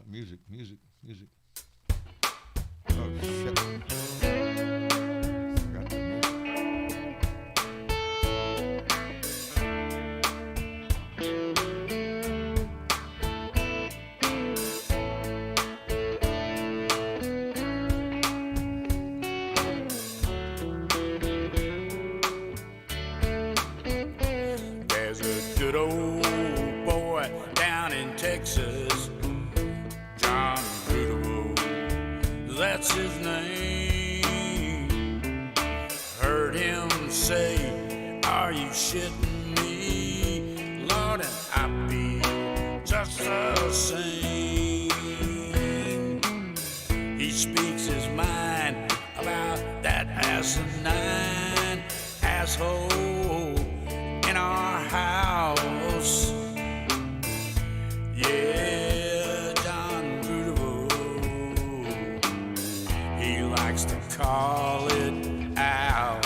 Music, music. Oh shit! Forgot the music. There's a good old boy down in Texas, John Rudable, that's his name. Heard him say, "Are you shitting me, Lord?" And I be just the same. He speaks his mind about that asinine asshole in our house. Yeah, John Rudable, he likes to call it out.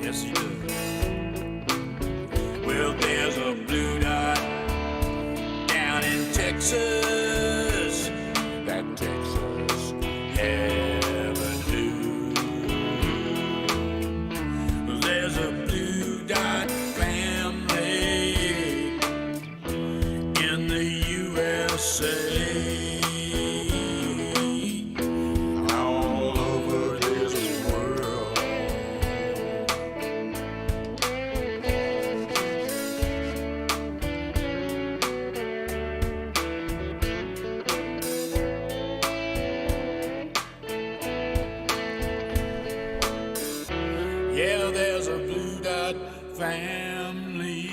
Yes, he does. Well, there's a blue dot down in Texas, that Texas Avenue. There's a blue dot family in the USA. All over this world. Yeah, there's a blue dot family.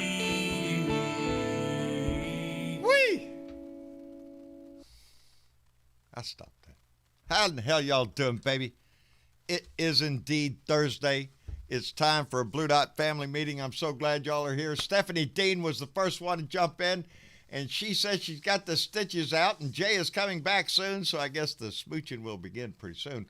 Whee! I stopped that. How in the hell y'all doing, baby? It is indeed Thursday. It's time for a Blue Dot family meeting. I'm so glad y'all are here. Stephanie Dean was the first one to jump in, and she said she's got the stitches out, and Jay is coming back soon, so I guess the smooching will begin pretty soon.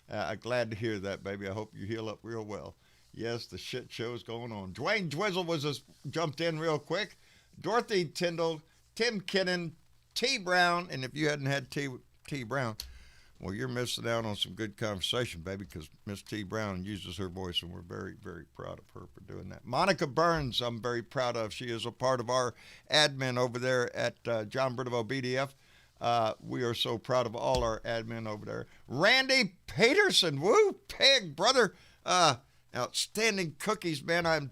I'm glad to hear that, baby. I hope you heal up real well. Yes, the shit show is going on. Dwayne Dwizzle was just jumped in real quick. Dorothy Tyndall, Tim Kinnan, T. Brown, and if you hadn't had T. Brown, well, you're missing out on some good conversation, baby, because Miss T. Brown uses her voice, and we're very, very proud of her for doing that. Monica Burns, I'm very proud of. She is a part of our admin over there at John Bridwell BDF. We are so proud of all our admin over there. Randy Peterson, woo, pig, brother. Outstanding cookies, man.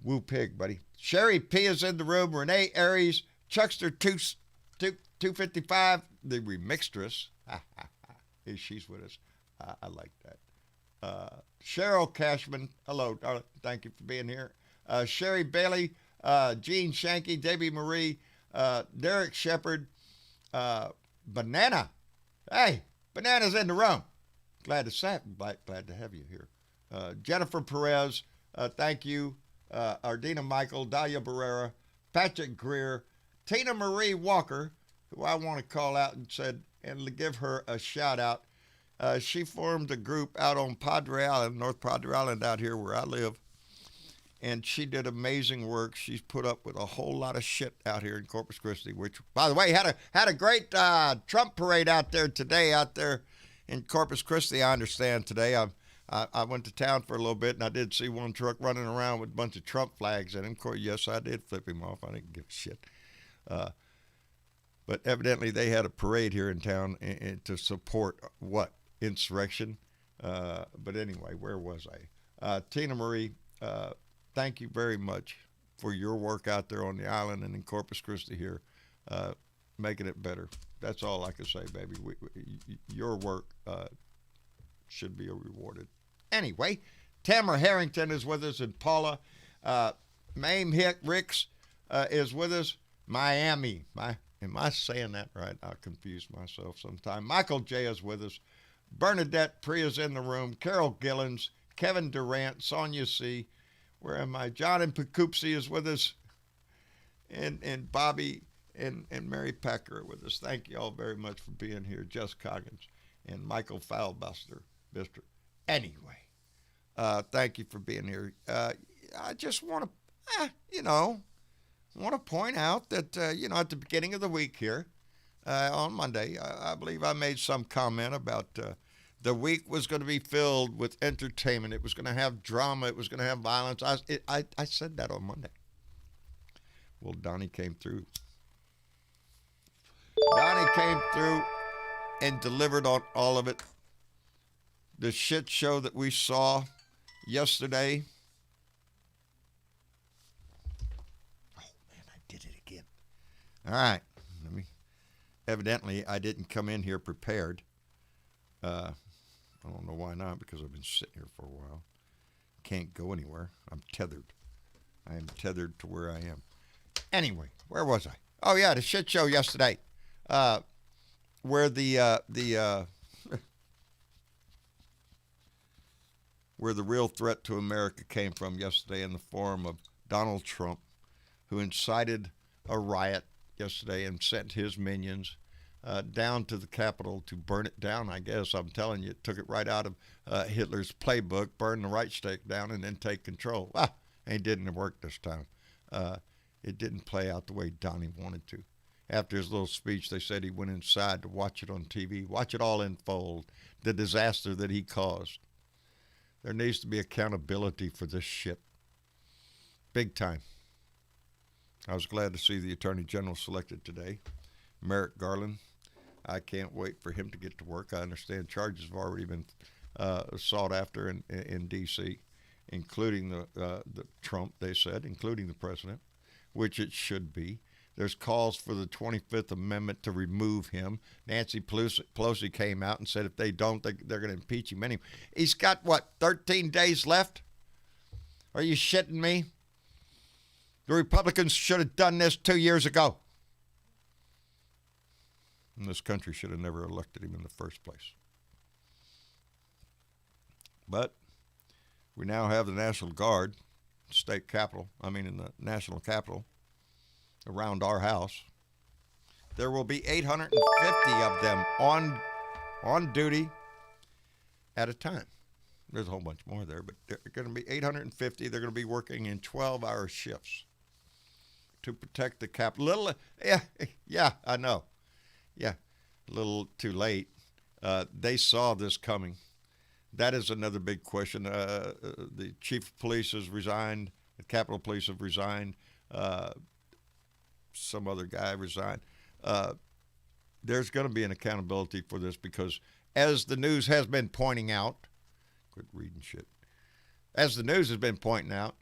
Woo, pig, buddy. Sherry P is in the room. Renee Aries, Chuckster 255, the remixtress. She's with us. I like that. Cheryl Cashman, hello, darling. Thank you for being here. Sherry Bailey, Jean Shanky, Debbie Marie, Derek Shepard, Banana. Hey, Banana's in the room. Glad to have you here. Jennifer Perez, thank you. Ardina Michael, Dahlia Barrera, Patrick Greer, Tina Marie Walker, who I want to call out and give her a shout out. She formed a group out on Padre Island, North Padre Island out here where I live. And she did amazing work. She's put up with a whole lot of shit out here in Corpus Christi, which, by the way, had a great Trump parade out there today, out there in Corpus Christi. I understand today. I went to town for a little bit, and I did see one truck running around with a bunch of Trump flags in him. Of course, yes, I did flip him off. I didn't give a shit. But evidently they had a parade here in town to support what? Insurrection. But anyway, where was I? Tina Marie, thank you very much for your work out there on the island and in Corpus Christi here, making it better. That's all I can say, baby. Your work should be rewarded. Anyway, Tamara Harrington is with us, and Paula Mame Ricks is with us. Miami. Am I saying that right? I confuse myself sometimes. Michael J. is with us. Bernadette Pria's in the room. Carol Gillens, Kevin Durant, Sonia C. Where am I? John and Poughkeepsie is with us. And Bobby and Mary Packer are with us. Thank you all very much for being here. Jess Coggins and Michael Foulbuster. Anyway, thank you for being here. I just want to You know, I want to point out that, at the beginning of the week here, on Monday, I believe I made some comment about the week was going to be filled with entertainment. It was going to have drama. It was going to have violence. I said that on Monday. Well, Donnie came through. Donnie came through and delivered on all of it. The shit show that we saw yesterday. Oh, man, I did it again. All right. Evidently, I didn't come in here prepared. I don't know why not, because I've been sitting here for a while. Can't go anywhere. I'm tethered. I am tethered to where I am. Anyway, where was I? Oh, yeah, the shit show yesterday. Where where the real threat to America came from yesterday in the form of Donald Trump, who incited a riot yesterday and sent his minions down to the Capitol to burn it down, I guess. I'm telling you, it took it right out of Hitler's playbook, burn the Reichstag down and then take control. It didn't work this time. It didn't play out the way Donnie wanted to. After his little speech, they said he went inside to watch it on TV, watch it all unfold, the disaster that he caused. There needs to be accountability for this shit. Big time. I was glad to see the Attorney General selected today, Merrick Garland. I can't wait for him to get to work. I understand charges have already been sought after in D.C., including the Trump, they said, including the president, which it should be. There's calls for the 25th Amendment to remove him. Nancy Pelosi came out and said if they don't, they're going to impeach him anyway. He's got, 13 days left? Are you shitting me? The Republicans should have done this 2 years ago. And this country should have never elected him in the first place. But we now have the National Guard, in the National Capitol, around our house. There will be 850 of them on duty at a time. There's a whole bunch more there, but they're going to be 850. They're going to be working in 12-hour shifts to protect the Capitol. Yeah, I know. Yeah, a little too late. They saw this coming. That is another big question. The chief of police has resigned. The Capitol Police have resigned. Some other guy resigned. There's going to be an accountability for this because, as the news has been pointing out, quit reading shit. As the news has been pointing out,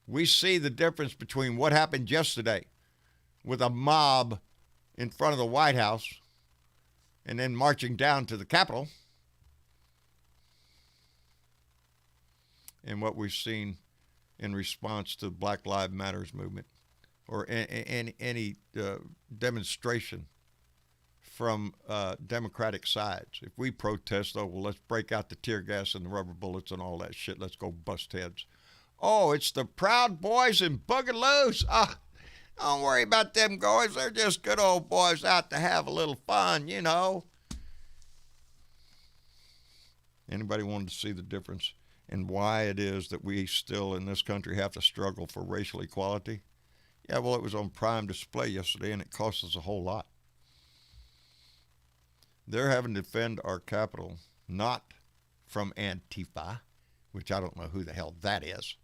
we see the difference between what happened yesterday with a mob in front of the White House and then marching down to the Capitol and what we've seen in response to the Black Lives Matters movement or any demonstration from Democratic sides. If we protest, let's break out the tear gas and the rubber bullets and all that shit. Let's go bust heads. Oh, it's the Proud Boys and Boogaloos. Don't worry about them guys. They're just good old boys out to have a little fun, Anybody wanted to see the difference in why it is that we still in this country have to struggle for racial equality? Yeah, well, it was on prime display yesterday, and it cost us a whole lot. They're having to defend our Capitol, not from Antifa, which I don't know who the hell that is.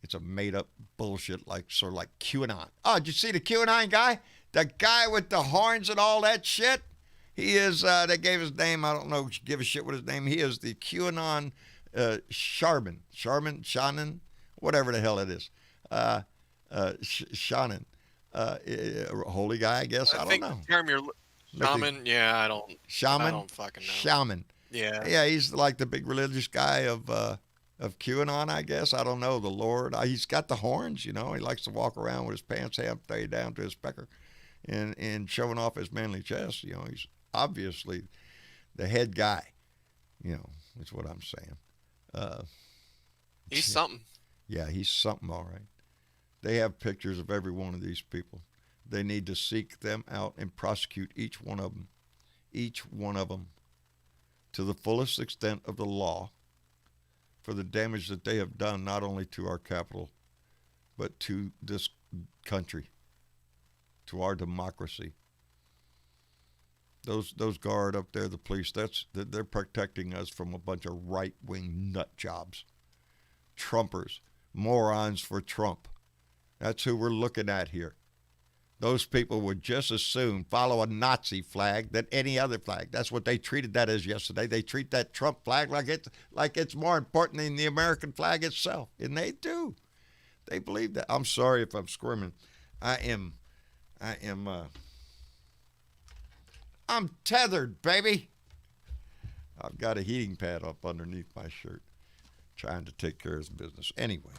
It's a made-up bullshit, sort of like QAnon. Oh, did you see the QAnon guy? The guy with the horns and all that shit? He is, they gave his name, I don't know, give a shit what his name. He is the QAnon Shannon, whatever the hell it is. Shannon, holy guy, I guess. I don't know. The term you're shaman. Yeah, I don't. Shaman. I don't fucking know. Shaman. Yeah. Yeah, he's like the big religious guy of QAnon, I guess. I don't know. The Lord. He's got the horns. He likes to walk around with his pants half way down to his pecker, and showing off his manly chest. He's obviously the head guy. Is what I'm saying. He's something. Yeah, he's something, all right. They have pictures of every one of these people. They need to seek them out and prosecute each one of them, to the fullest extent of the law for the damage that they have done not only to our Capitol, but to this country, to our democracy. Those guard up there, the police, they're protecting us from a bunch of right-wing nut jobs, Trumpers, morons for Trump. That's who we're looking at here. Those people would just as soon follow a Nazi flag than any other flag. That's what they treated that as yesterday. They treat that Trump flag like it's more important than the American flag itself, and they do. They believe that. I'm sorry if I'm squirming. I'm tethered, baby. I've got a heating pad up underneath my shirt, trying to take care of his business. Anyway,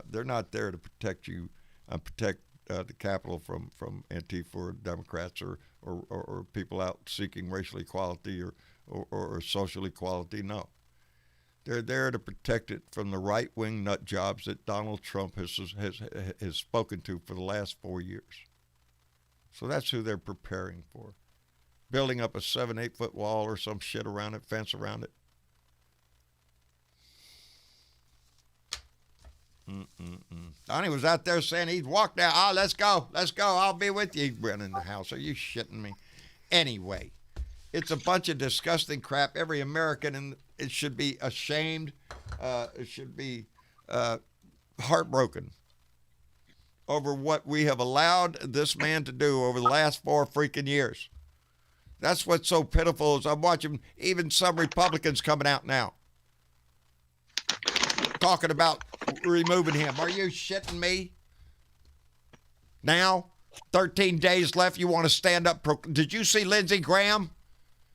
they're not there to protect you, protect the Capitol from Antifa or Democrats or people out seeking racial equality or social equality. No. They're there to protect it from the right-wing nut jobs that Donald Trump has spoken to for the last 4 years. So that's who they're preparing for. Building up a 7-8 foot wall or some shit around it, fence around it. Donnie was out there saying he'd walk down. Oh, let's go. I'll be with you. He'd run in the house. Are you shitting me? Anyway, it's a bunch of disgusting crap. Every American, it should be ashamed. It should be heartbroken over what we have allowed this man to do over the last 4 freaking years. That's what's so pitiful is I'm watching even some Republicans coming out now talking about removing him. Are you shitting me? Now, 13 days left, you want to stand up. Did you see Lindsey Graham?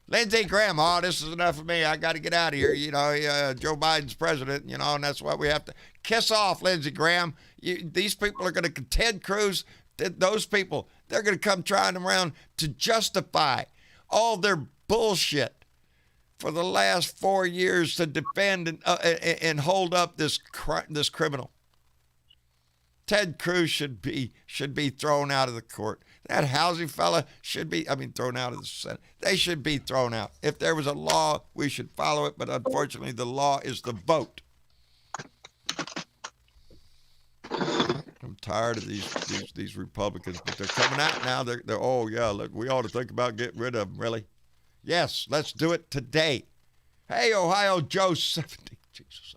Lindsey Graham, oh, this is enough of me. I got to get out of here. You know, Joe Biden's president, you know, and that's why we have to kiss off, Lindsey Graham. These people are going to, Ted Cruz, those people, they're going to come trying around to justify all their bullshit for the last 4 years to defend and hold up this criminal. Ted Cruz should be thrown out of the court. That housing fella should be, thrown out of the Senate. They should be thrown out. If there was a law, we should follow it, but unfortunately the law is the vote. I'm tired of these Republicans, but they're coming out now. They're oh yeah, look, we ought to think about getting rid of them, really. Yes, let's do it today. Hey, Ohio Joe 70. Jesus,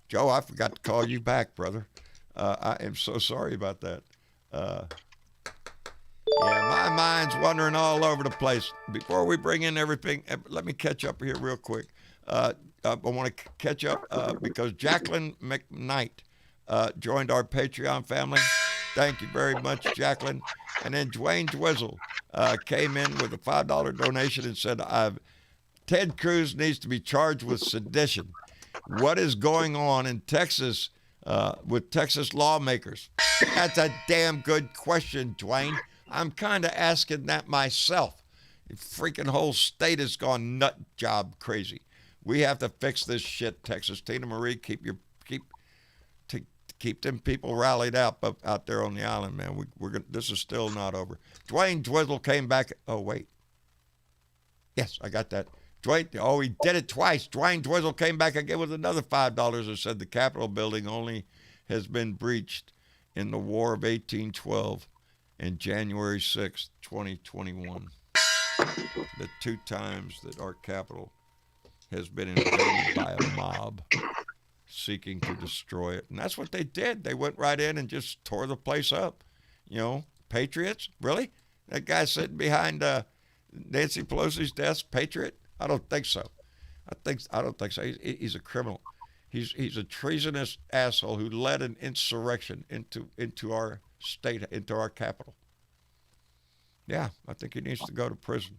Joe, I forgot to call you back, brother. I am so sorry about that. Yeah, my mind's wandering all over the place. Before we bring in everything, let me catch up here real quick. I want to catch up because Jacqueline McKnight joined our Patreon family. Thank you very much, Jacqueline. And then Dwayne Dwizzle came in with a $5 donation and said, Ted Cruz needs to be charged with sedition. What is going on in Texas with Texas lawmakers? That's a damn good question, Dwayne. I'm kind of asking that myself. The freaking whole state has gone nut job crazy. We have to fix this shit, Texas. Tina Marie, keep them people rallied out there on the island, man. This is still not over. Dwayne Dwizzle came back. Oh wait, yes, I got that. Dwayne. Oh, he did it twice. Dwayne Dwizzle came back again with another $5 and said the Capitol building only has been breached in the War of 1812 and January 6th, 2021. The 2 times that our Capitol has been invaded by a mob seeking to destroy it. And that's what they did. They went right in and just tore the place up. You know, patriots? Really? That guy sitting behind Nancy Pelosi's desk, patriot? I don't think so. I don't think so. He's a criminal. He's a treasonous asshole who led an insurrection into our state, into our capital. Yeah, I think he needs to go to prison.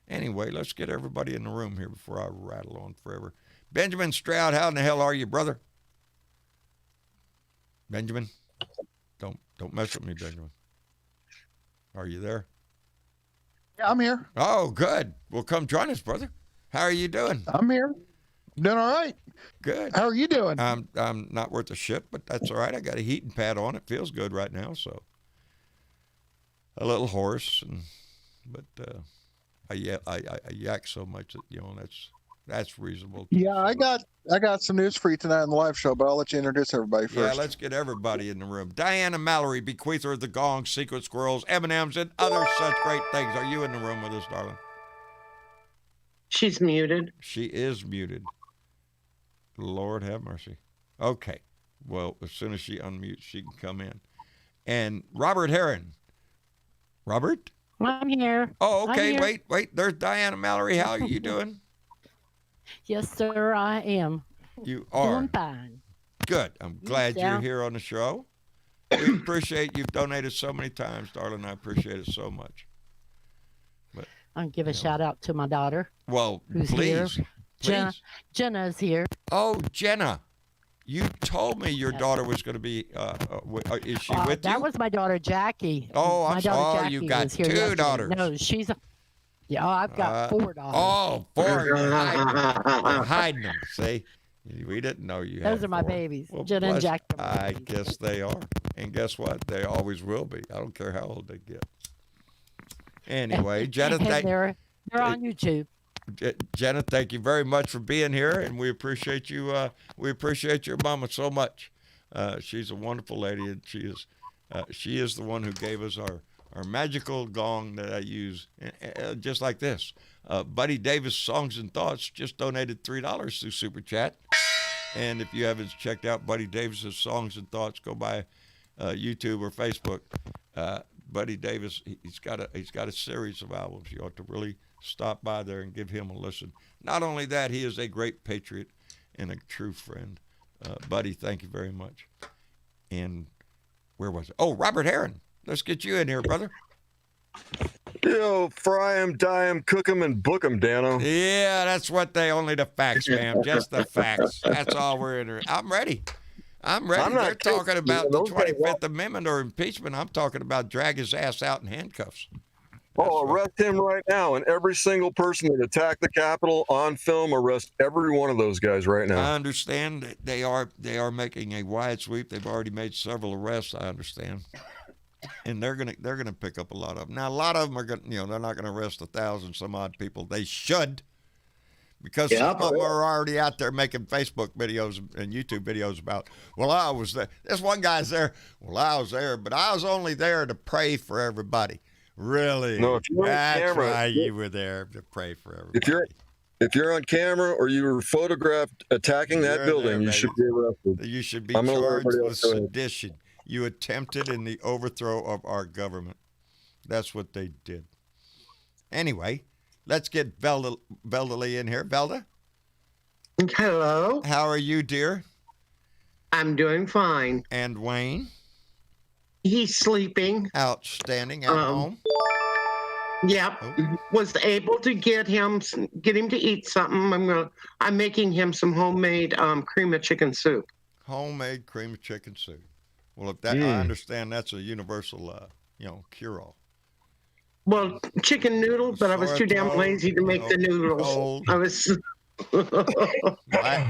Anyway, let's get everybody in the room here before I rattle on forever. Benjamin Stroud, how in the hell are you, brother? Benjamin, don't mess with me, Benjamin. Are you there? Yeah, I'm here. Oh, good. Well, come join us, brother. How are you doing? I'm here. Doing all right. Good. How are you doing? I'm not worth a shit, but that's all right. I got a heating pad on. It feels good right now, so a little hoarse, but I yak so much that That's reasonable. Yeah, I got some news for you tonight on the live show, but I'll let you introduce everybody Yeah, first. let's get everybody in the room. Diana Mallory, bequeather of the gong, secret squirrels, M&Ms, and other such great things. Are you in the room with us, darling? She's muted. She is muted. Lord have mercy. Okay. Well, as soon as she unmutes, she can come in. And Robert Heron. Robert? I'm here. Oh, I'm okay. here. Wait. There's Diana Mallory. How are you doing? Yes, sir, I am. You are. Doing fine. Good. I'm glad Yeah. you're here on the show. We appreciate you've donated so many times, darling. I appreciate it so much. I'll give a shout out to my daughter. Well, Who's please. here? Jenna, Please. Jenna's here. Oh, Jenna. You told me your daughter was going to be. Is she with that you? was my daughter Jackie. Oh, I'm my daughter sorry. Jackie You got was here two yesterday. daughters. No, she's. I've got 4 daughters. Oh, 4. You're hiding them. See, we didn't know you had Those are my 4. babies. Well, Jenna and bless- Jack. are my I babies. guess they are. And guess what? They always will be. I don't care how old they get. Anyway, Jenna, And thank, they're on YouTube. Jenna, thank you very much for being here, and we appreciate you. We appreciate your mama so much. She's a wonderful lady, and she is the one who gave us our magical gong that I use, just like this. Buddy Davis Songs and Thoughts just donated $3 through Super Chat, and if you haven't checked out Buddy Davis's Songs and Thoughts, go by YouTube or Facebook. Buddy Davis, he's got a series of albums. You ought to really stop by there and give him a listen. Not only that, he is a great patriot and a true friend. Buddy, thank you very much. And where was it? Oh, Robert Heron. Let's get you in here, brother. Yo, fry 'em, die 'em, cook 'em, and book 'em, Dano. Yeah, that's what only the facts, ma'am. Just the facts. That's all we're in here. I'm ready. I'm ready. I'm not They're talking kidding. about the Those guys 25th Amendment or impeachment. I'm talking about drag his ass out in handcuffs. That's Oh, what- arrest him right now. And every single person that attacked the Capitol on film, arrest every one of those guys right now. I understand that they are making a wide sweep. They've already made several arrests. I understand, and they're gonna pick up a lot of them. Now, a lot of them are gonna, they're not gonna arrest 1,000 some odd people. They should, because some of them are already out there making Facebook videos and YouTube videos about. Well, I was there. This one guy's there. Well, I was there, but I was only there to pray for everybody. Really? No, if you're on That's camera- right. You were there to pray for everybody. If you're on camera or you were photographed attacking that You're building, there, you baby. should be arrested. You should be I'm gonna let charged everybody with else go ahead. sedition. You attempted in the overthrow of our government. That's what they did. Anyway, let's get Velda Lee in here. Velda, Hello. how are you, dear? I'm doing fine. And Wayne, He's sleeping. outstanding at Um, home. Yep. Oh. Was able to get him to eat something. I'm making him some homemade cream of chicken soup. Homemade cream of chicken soup. Well, if that I understand, that's a universal, cure-all. Well, chicken noodles, but I was too damn Sore lazy to make the throat, noodles. cold. I was.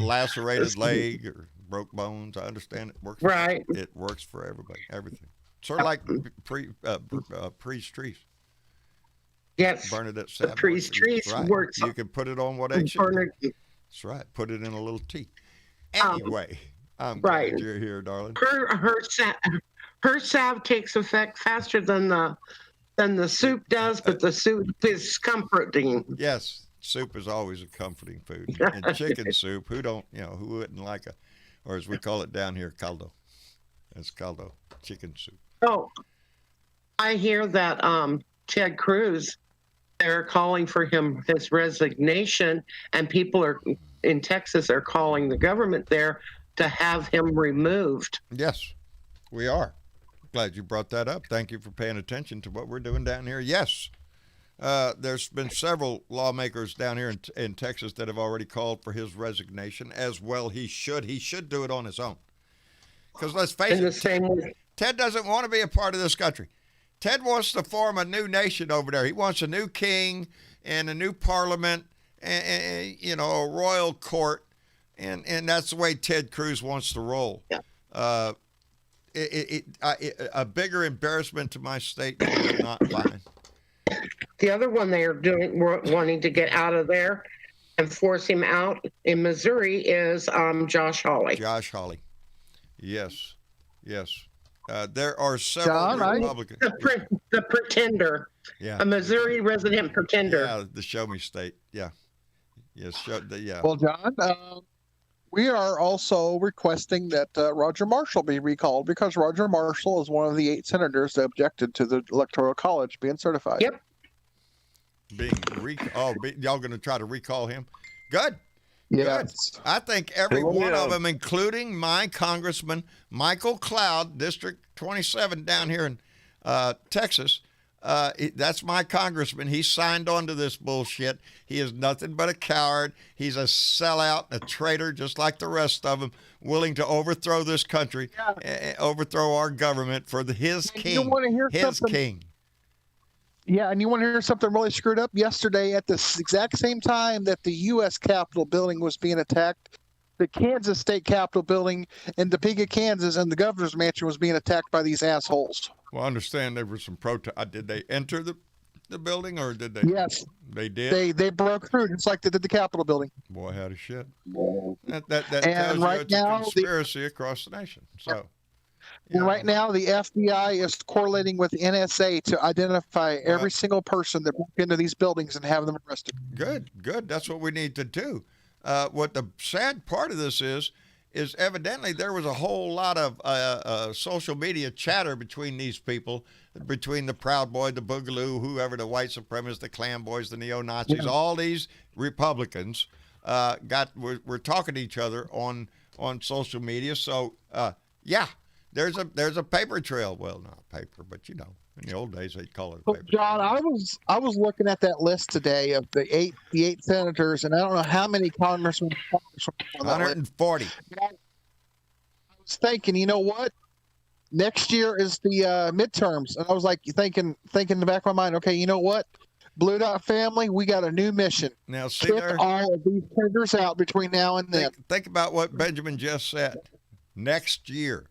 Lacerated leg or broke bones. I understand it works. Right. It works for everybody. Everything. Sort of like Priest Trees. Yes. Bernadette Savage. Priest Trees That's right. works. You can put it on what egg should Bernard- do. That's right. Put it in a little tea. Anyway, I'm right. glad you're here, darling. Her salve takes effect faster than the soup does, but the soup is comforting. Yes, soup is always a comforting food. And chicken soup, who wouldn't like or as we call it down here, caldo. It's caldo, chicken soup. Oh, I hear that Ted Cruz, they're calling for his resignation, and people in Texas are calling the government there to have him removed. Yes, we are. Glad you brought that up. Thank you for paying attention to what we're doing down here. Yes, there's been several lawmakers down here in Texas that have already called for his resignation. As well, he should. He should do it on his own. Because let's face In the it, same way, Ted doesn't want to be a part of this country. Ted wants to form a new nation over there. He wants a new king and a new parliament and a royal court. And that's the way Ted Cruz wants to roll. Yeah. A bigger embarrassment to my state you will not find. the other one they are wanting to get out of there, and force him out in Missouri is Josh Hawley. Josh Hawley. Yes. Yes. There are several John, Republicans. The pretender, Yeah. a Missouri resident pretender. Yeah, the show me state. Yeah. Yes. Yeah. Well, John, we are also requesting that Roger Marshall be recalled because Roger Marshall is one of the 8 senators that objected to the Electoral College being certified. Yep. Y'all going to try to recall him? Good. Yes. I think every Hey, let me, one of them, including my Congressman Michael Cloud, District 27 down here in Texas. That's my congressman. He signed on to this bullshit. He is nothing but a coward. He's a sellout, a traitor, just like the rest of them, willing to overthrow this country, overthrow our government for his And king. you wanna hear his something? king. Yeah, and you want to hear something really screwed up? Yesterday, at the exact same time that the U.S. Capitol building was being attacked, the Kansas State Capitol building in Topeka, Kansas, and the governor's mansion was being attacked by these assholes. Well, I understand there was some protest. Did they enter the building, or did they? Yes, They did. they broke through just like they did the Capitol building. Boy, how to shit. That And tells you right it's now, a conspiracy across the nation. So, And right now, the FBI is correlating with the NSA to identify every single person that broke into these buildings and have them arrested. good. That's what we need to do. What the sad part of this is evidently there was a whole lot of social media chatter between these people, between the Proud Boy, the Boogaloo, whoever, the white supremacists, the Klan boys, the neo-Nazis, all these Republicans were talking to each other on social media. So, yeah. There's a paper trail. Well, not paper, but in the old days they'd call it a So, paper John, trail. I was looking at that list today of the eight senators, and I don't know how many congressmen. On that list. 140. I was thinking, you know what? Next year is the midterms, and I was like thinking in the back of my mind, okay, you know what? Blue Dot family, we got a new mission. Now, see Kick there. all of these senators out between now and then. Think about what Benjamin just said. Next year.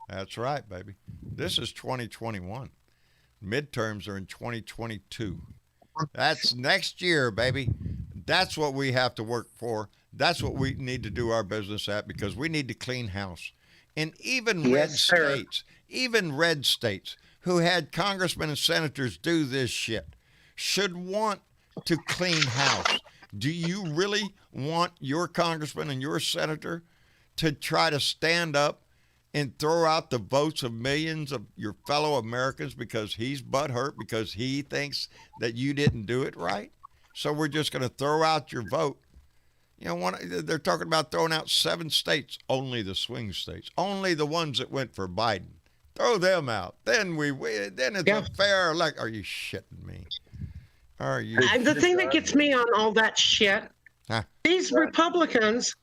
That's right, baby. This is 2021. Midterms are in 2022. That's next year, baby. That's what we have to work for. That's what we need to do our business at, because we need to clean house. And even red states who had congressmen and senators do this shit should want to clean house. Do you really want your congressman and your senator to try to stand up and throw out the votes of millions of your fellow Americans because he's butthurt because he thinks that you didn't do it right? So we're just going to throw out your vote. They're talking about throwing out 7 states, only the swing states, only the ones that went for Biden. Throw them out. Then it's a fair elect. Are you shitting me? Are you? The thing that gets me on all that shit, these Republicans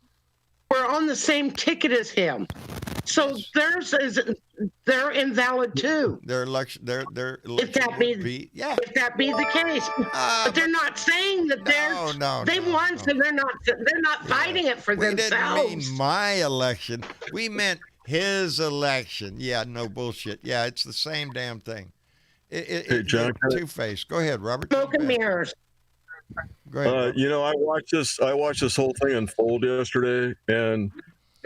were on the same ticket as him. So they're invalid too. Their election, their election If that would be yeah. if that be the case, but they're not saying that they won, so they're not fighting it for We themselves. didn't mean my election. We meant his election. Yeah, no bullshit. Yeah, it's the same damn thing. Hey, John, Two-faced. Go ahead, Robert. Smoke and mirrors. Go ahead. Robert. I watched this whole thing unfold yesterday, and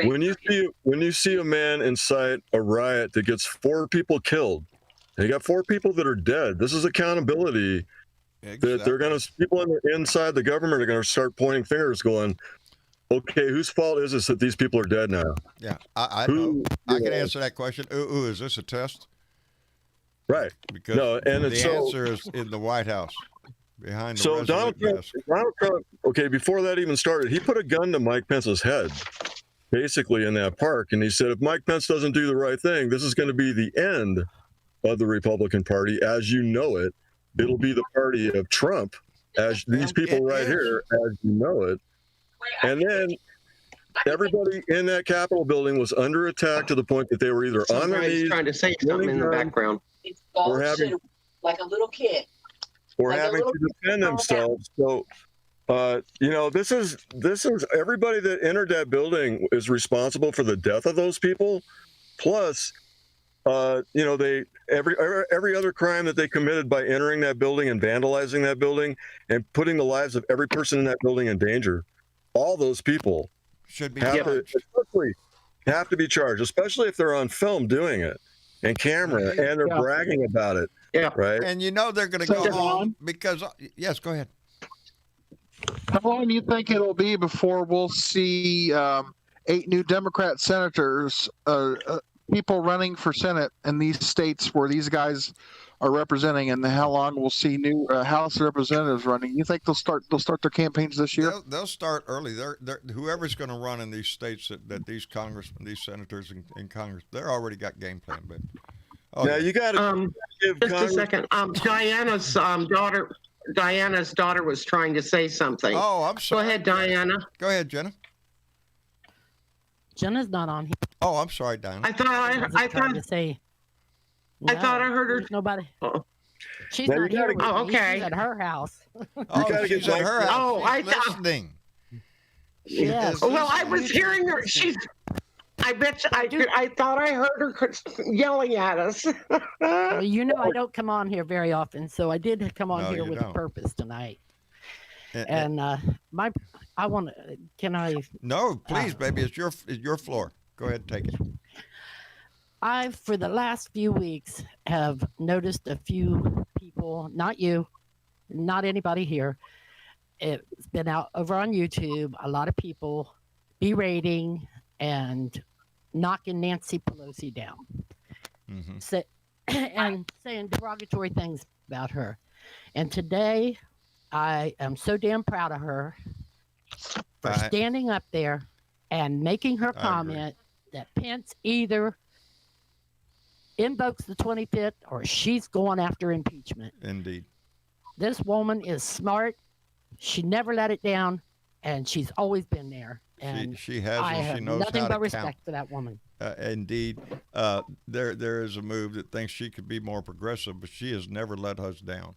when you see a man incite a riot that gets 4 people killed, and you got 4 people that are dead. This is accountability. Exactly. That they're going to people inside the government are going to start pointing fingers, going, "Okay, whose fault is this that these people are dead now?" Yeah, I know. I can answer that question. Ooh, is this a test? Right. Because the so, answer is in the White House, behind the so Donald Trump. Donald Trump. Okay, before that even started, he put a gun to Mike Pence's head, basically in that park, and he said, "If Mike Pence doesn't do the right thing, this is going to be the end of the Republican Party as you know it. It'll be the party of Trump, as these people right here, as you know it." And then everybody in that Capitol building was under attack to the point that they were either on their Somebody's knees trying to say something in the background. or having like a little kid. or having to defend themselves. So, this is everybody that entered that building is responsible for the death of those people. Plus, You know, they every other crime that they committed by entering that building and vandalizing that building and putting the lives of every person in that building in danger. All those people Should be have charged. to be charged, especially if they're on film doing it and camera and they're Yeah. bragging about it. Yeah. Right. And you know they're going to So, go Don? home because, yes, go ahead. How long do you think it'll be before we'll see 8 new Democrat senators, people running for Senate in these states where these guys are representing, and how long we'll see new House of Representatives running? You think they'll start their campaigns this year? They'll start early. They're whoever's going to run in these states that these congressmen, these senators in Congress, they're already got game plan. But Now you got to give Just a Congress. second. Diana's daughter was trying to say something. Oh, I'm Go sorry. ahead, Diana. Go ahead, Jenna. Jenna's not on here. Oh, I'm sorry, Diana. I thought I was trying I to say. I thought I heard her. there's nobody. Oh. She's Now you not here gotta- with Oh, me. okay. She's at her house. Oh, gotta get she's at her Mike- house. Oh, She's I thought- listening. Yes. Well, I was hearing her. I bet I thought I heard her yelling at us. Well, you know, I don't come on here very often, so I did come on No, here you with don't. a purpose tonight. And- And I want to. Can I? no, please, baby, it's your floor. Go ahead, and take it. I, for the last few weeks, have noticed a few people, not you, not anybody here. It's been out over on YouTube, a lot of people berating and knocking Nancy Pelosi down Mhm. and saying derogatory things about her. And today, I am so damn proud of her for I- standing up there and making her agree. comment that Pence either invokes the 25th or she's going after impeachment. Indeed. This woman is smart. She never let it down, and she's always been there. And She has, I and she have knows nothing how but to respect count. for that woman. Indeed, there is a move that thinks she could be more progressive, but she has never let us down.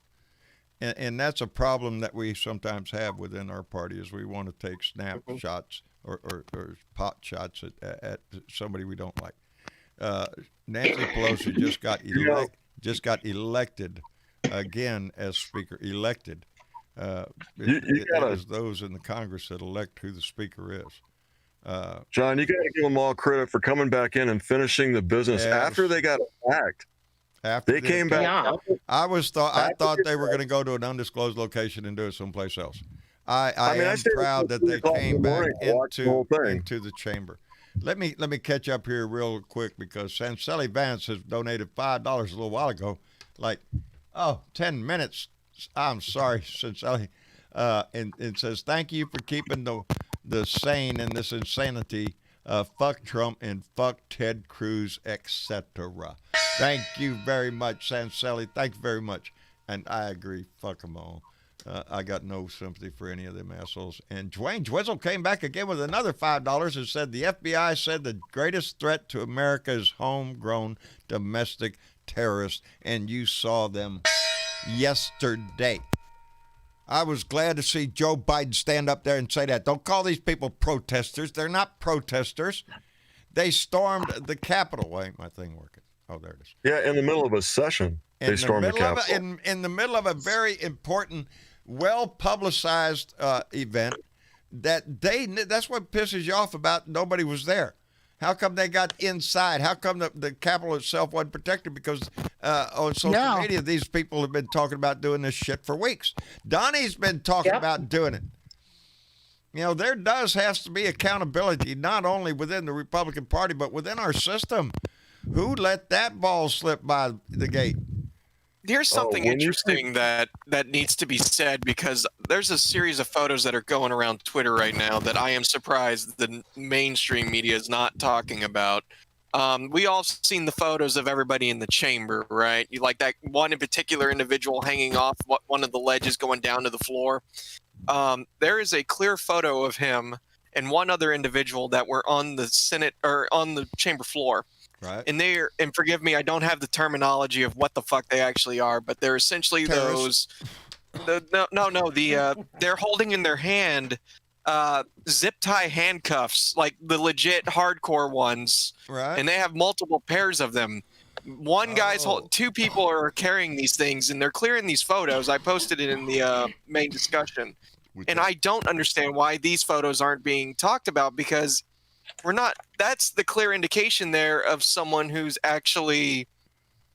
And that's a problem that we sometimes have within our party is we want to take snapshots or pot shots at somebody we don't like. Nancy Pelosi just got elected again as Speaker. Elected. It is those in the Congress that elect who the Speaker is. John, you got to give them all credit for coming back in and finishing the business Yes. after they got attacked. After They the came back. Yeah. I thought they were going to go to an undisclosed location and do it someplace else. I mean, I am stayed proud that until they 3 o'clock in came the back morning to watch the whole thing. into the chamber. Let me catch up here real quick because Sanseli Vance has donated $5 a little while ago, 10 minutes. I'm sorry, Sanseli, and says thank you for keeping the sane in this insanity. Fuck Trump and fuck Ted Cruz, etc. Thank you very much, Sanseli. Thank you very much. And I agree. Fuck them all. I got no sympathy for any of them assholes. And Dwayne Dwizzle came back again with another $5 and said the FBI said the greatest threat to America is homegrown domestic terrorists, and you saw them yesterday. I was glad to see Joe Biden stand up there and say that. Don't call these people protesters. They're not protesters. They stormed the Capitol. Wait, my thing working. Oh, there it is. Yeah, in the middle of a session, they stormed the Capitol. In the middle of a very important, well-publicized event that's what pisses you off about nobody was there. How come they got inside? How come the Capitol itself wasn't protected? Because on social media, these people have been talking about doing this shit for weeks. Donnie's been talking about doing it. You know, there has to be accountability, not only within the Republican Party, but within our system. Who let that ball slip by the gate? Here's something when you interesting that needs to be said, because there's a series of photos that are going around Twitter right now that I am surprised the mainstream media is not talking about. We all seen the photos of everybody in the chamber, right? You like that one in particular individual hanging off one of the ledges going down to the floor. There is a clear photo of him and one other individual that were on the Senate or on the chamber floor. Right. And and forgive me, I don't have the terminology of what the fuck they actually are, but they're essentially Terrorists. they're holding in their hand zip tie handcuffs, like the legit hardcore ones, Right. and they have multiple pairs of them. One guy's two people are carrying these things, and they're clearing these photos. I posted it in the main discussion, and I don't understand why these photos aren't being talked about, because we're not. That's the clear indication there of someone who's actually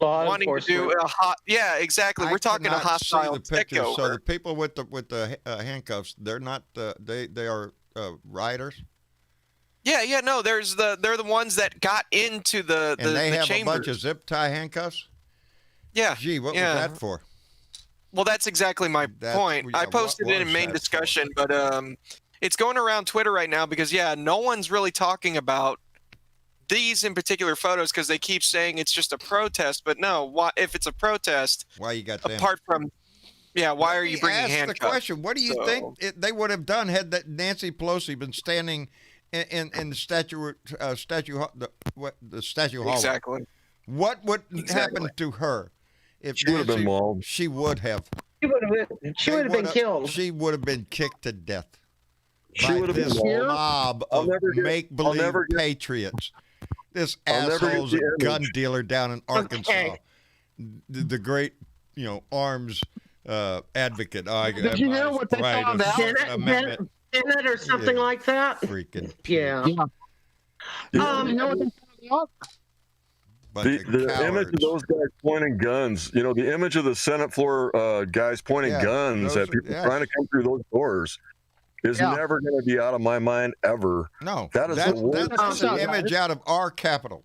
Law wanting to do enforcement. a hot. Yeah, exactly. We're talking a cannot see hostile the pictures. So takeover. the people with the handcuffs, they're not. They are rioters, Yeah. No, they're the ones that got into the and they have chambers. a bunch of zip tie handcuffs. Yeah. Gee, what yeah. was that for? Well, that's exactly my point. yeah, I posted what it in was main that for? discussion, but it's going around Twitter right now because no one's really talking about these in particular photos because they keep saying it's just a protest. But no, why, if it's a protest, Why you got them? apart from why are you bringing Ask the handcuffs? question. What do you think they would have done had that Nancy Pelosi been standing in the statue hallway? Exactly. What would happen to her if She would have been Nancy- mauled. She would have. She would have been killed. She would have been kicked to death She by would have been this mauled. mob I'll of never get- make-believe I'll never get- patriots. This I'll never get asshole's the a gun image. dealer down in Arkansas. Okay. The great, arms advocate. Did you hear what they found out? Amendment. Senate or something Yeah. like that. Freaking Yeah. Yeah. Um, You know what they found out? bunch of The image cowards. of those guys pointing guns, the image of the Senate floor guys pointing Yeah, guns those at people yes. trying to come through those doors is Yeah. never going to be out of my mind ever. No, That is the worst that's thing. an image out of our capital.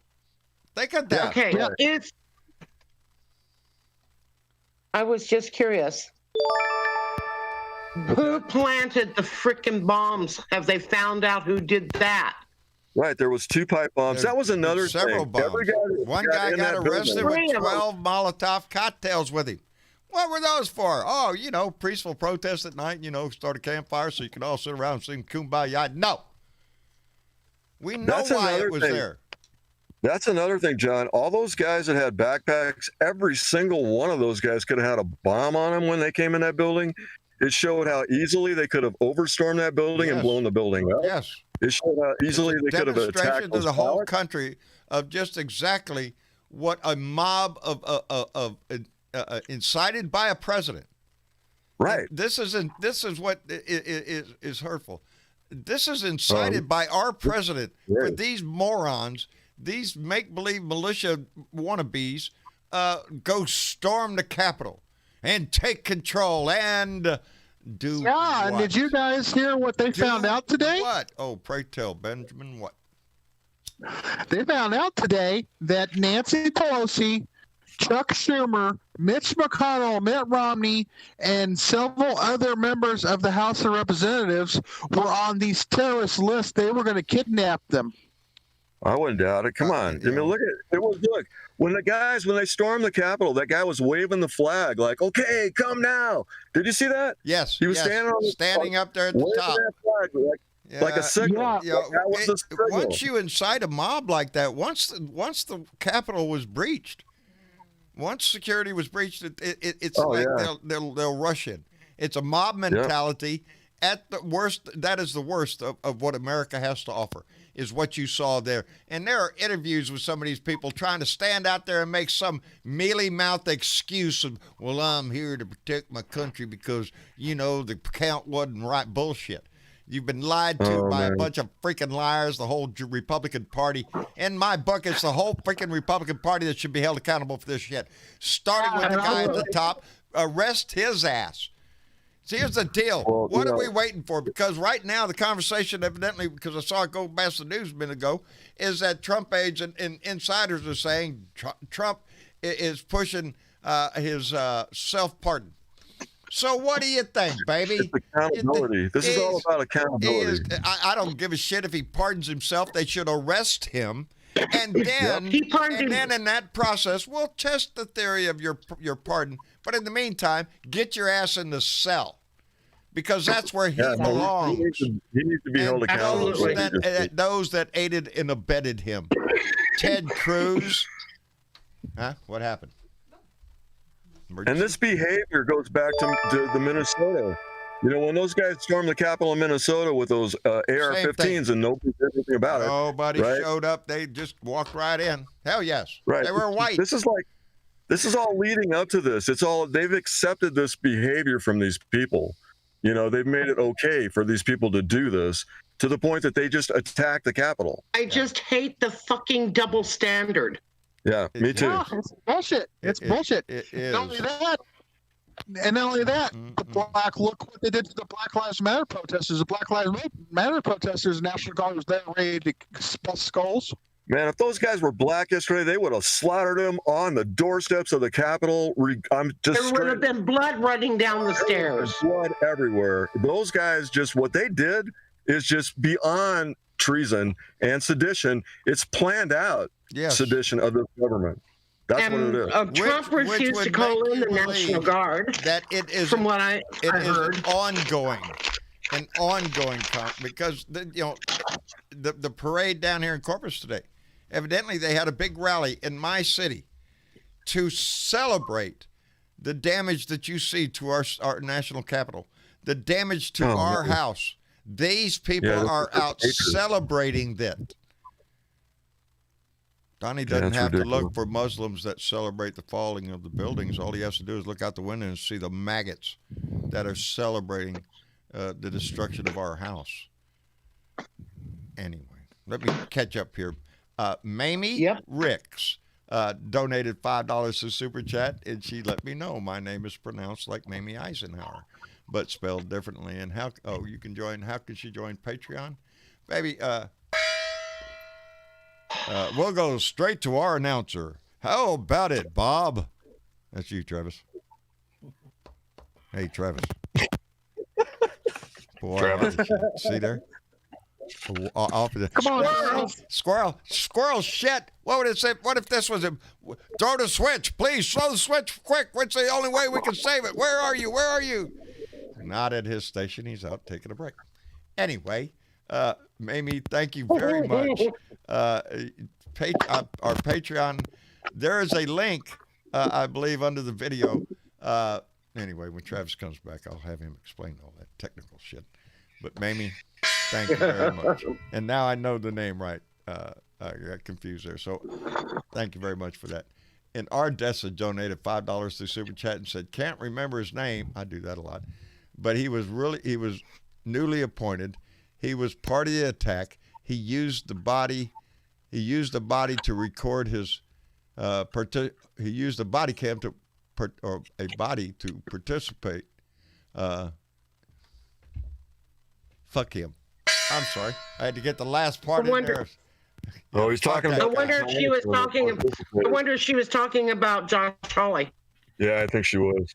Think of that. Okay, Yeah. I was just curious. Who planted the frickin' bombs? Have they found out who did that? Right, there was 2 pipe bombs. There- That was another there's several thing. bombs. Every guy that One guy in got that arrested building- with Three of 'em. 12 Molotov cocktails with him. What were those for? Oh, peaceful protest at night, start a campfire so you can all sit around and sing Kumbaya. No. We know That's why another it was thing. there. That's another thing, John. All those guys that had backpacks, every single one of those guys could have had a bomb on them when they came in that building. It showed how easily they could have overstormed that building and Yes. blown the building up. Yes. It showed how easily they could have Demonstration attacked to those the whole pallets. country of just exactly what a mob of incited by a president. Right. This is what is hurtful. This is incited by our president for right. these morons, these make-believe militia wannabes, go storm the Capitol and take control and do Yeah, and what? did you guys hear what they Do found out today? What? Oh, pray tell, Benjamin, what? They found out today that Nancy Pelosi, Chuck Schumer, Mitch McConnell, Mitt Romney, and several other members of the House of Representatives were on these terrorist lists. They were going to kidnap them. I wouldn't doubt it. Come on. I mean, look when they stormed the Capitol, that guy was waving the flag like, "Okay, come now." Did you see that? Yes, He was yes, standing up there at the Waving top. that flag like a signal. Yeah. Like, that was the signal. Once you incite a mob like that, once the Capitol was breached, once security was breached, it's Oh, like yeah. they'll rush in. It's a mob mentality. At the worst, that is the worst of what America has to offer, is what you saw there. And there are interviews with some of these people trying to stand out there and make some mealy-mouthed excuse of, well, I'm here to protect my country because, the count wasn't right. Bullshit. You've been lied to by a bunch of freaking liars, the whole Republican Party. In my book, it's the whole freaking Republican Party that should be held accountable for this shit. Starting with the guy at the top, arrest his ass. See, here's the deal. Well, What are we waiting for? Because right now, the conversation, evidently, because I saw it go past the news a minute ago, is that Trump aides and insiders are saying Trump is pushing his self-pardon. So what do you think, baby? It's accountability. This is all about accountability. I don't give a shit if he pardons himself. They should arrest him. And then, He pardoned him. in that process, we'll test the theory of your pardon. But in the meantime, get your ass in the cell. Because that's where he belongs. He needs to be held And accountable. those for what he just did. those that aided and abetted him. Ted Cruz. Huh? What happened? And this behavior goes back to the Minnesota. You know, when those guys stormed the Capitol in Minnesota with those AR-15s and nobody did anything about it. Nobody right? showed up. They just walked right in. Hell yes. Right. They were white. This is all leading up to this. They've accepted this behavior from these people. You know, they've made it okay for these people to do this to the point that they just attack the Capitol. I just hate the fucking double standard. Yeah, me too. Yeah, it's bullshit. It's bullshit. It is. Not only that, and not only that, the black look what they did to the Black Lives Matter protesters. The Black Lives Matter protesters, National Guard was there ready to bust skulls. Man, if those guys were black yesterday, they would have slaughtered them on the doorsteps of the Capitol. I'm just There would have been blood running down the stairs. blood everywhere. Those guys what they did is just beyond treason and sedition. It's planned out Yes. sedition of the government. That's what it is. Trump Which refused would to call make in you the National believe Guard, That it is from what I it is heard. an ongoing because the parade down here in Corpus today, evidently they had a big rally in my city to celebrate the damage that you see to our national capital, the damage to our house. These people are out celebrating that. Donnie doesn't have to look for Muslims that celebrate the falling of the buildings. All he has to do is look out the window and see the maggots that are celebrating the destruction of our house. Anyway, let me catch up here. Mamie Ricks donated $5 to Super Chat, and she let me know my name is pronounced like Mamie Eisenhower, but spelled differently. And you can join. How can she join Patreon? Baby, we'll go straight to our announcer. How about it, Bob? That's you, Travis. Hey, Travis. Boy, Travis. See there? Come on, Squirrel shit. What would it say? What if this was throw the switch, please, throw the switch quick. What's the only way we can save it? Where are you? Not at his station. He's out taking a break. Anyway, Mamie, thank you very much. Our Patreon, there is a link, I believe, under the video. Anyway, when Travis comes back, I'll have him explain all that technical shit. But Mamie, thank you very much. And now I know the name right. I got confused there. So thank you very much for that. And Ardessa donated $5 through Super Chat and said, can't remember his name. I do that a lot. But he was newly appointed. He was part of the attack. He used the body to record his he used a body cam to participate. Fuck him. I'm sorry. I had to get the last part in there. Oh, he's talking I about. wonder if she was talking. I wonder if she was talking about Josh Hawley. Yeah, I think she was.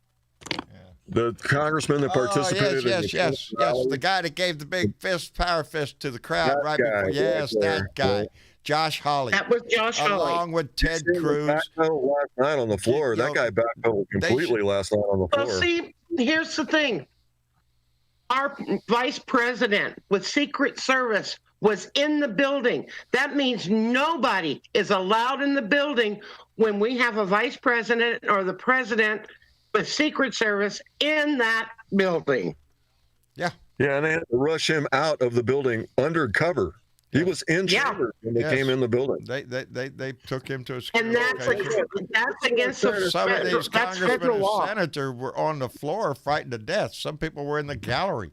The congressman that participated. Yes. The guy that gave the big power fist to the crowd before. Yes, that guy. Josh Hawley. That was Josh Hawley. Along with Ted Cruz. Last night on the floor. That guy backpedaled completely last night on the floor. Well, see, here's the thing. Our vice president with Secret Service was in the building. That means nobody is allowed in the building when we have a vice president or the president with Secret Service in that building. Yeah. Yeah, and they had to rush him out of the building undercover. He was in chambers when they came in the building. They took him to a security And that's against the some of these that's congressmen federal and law. senators were on the floor frightened to death. Some people were in the gallery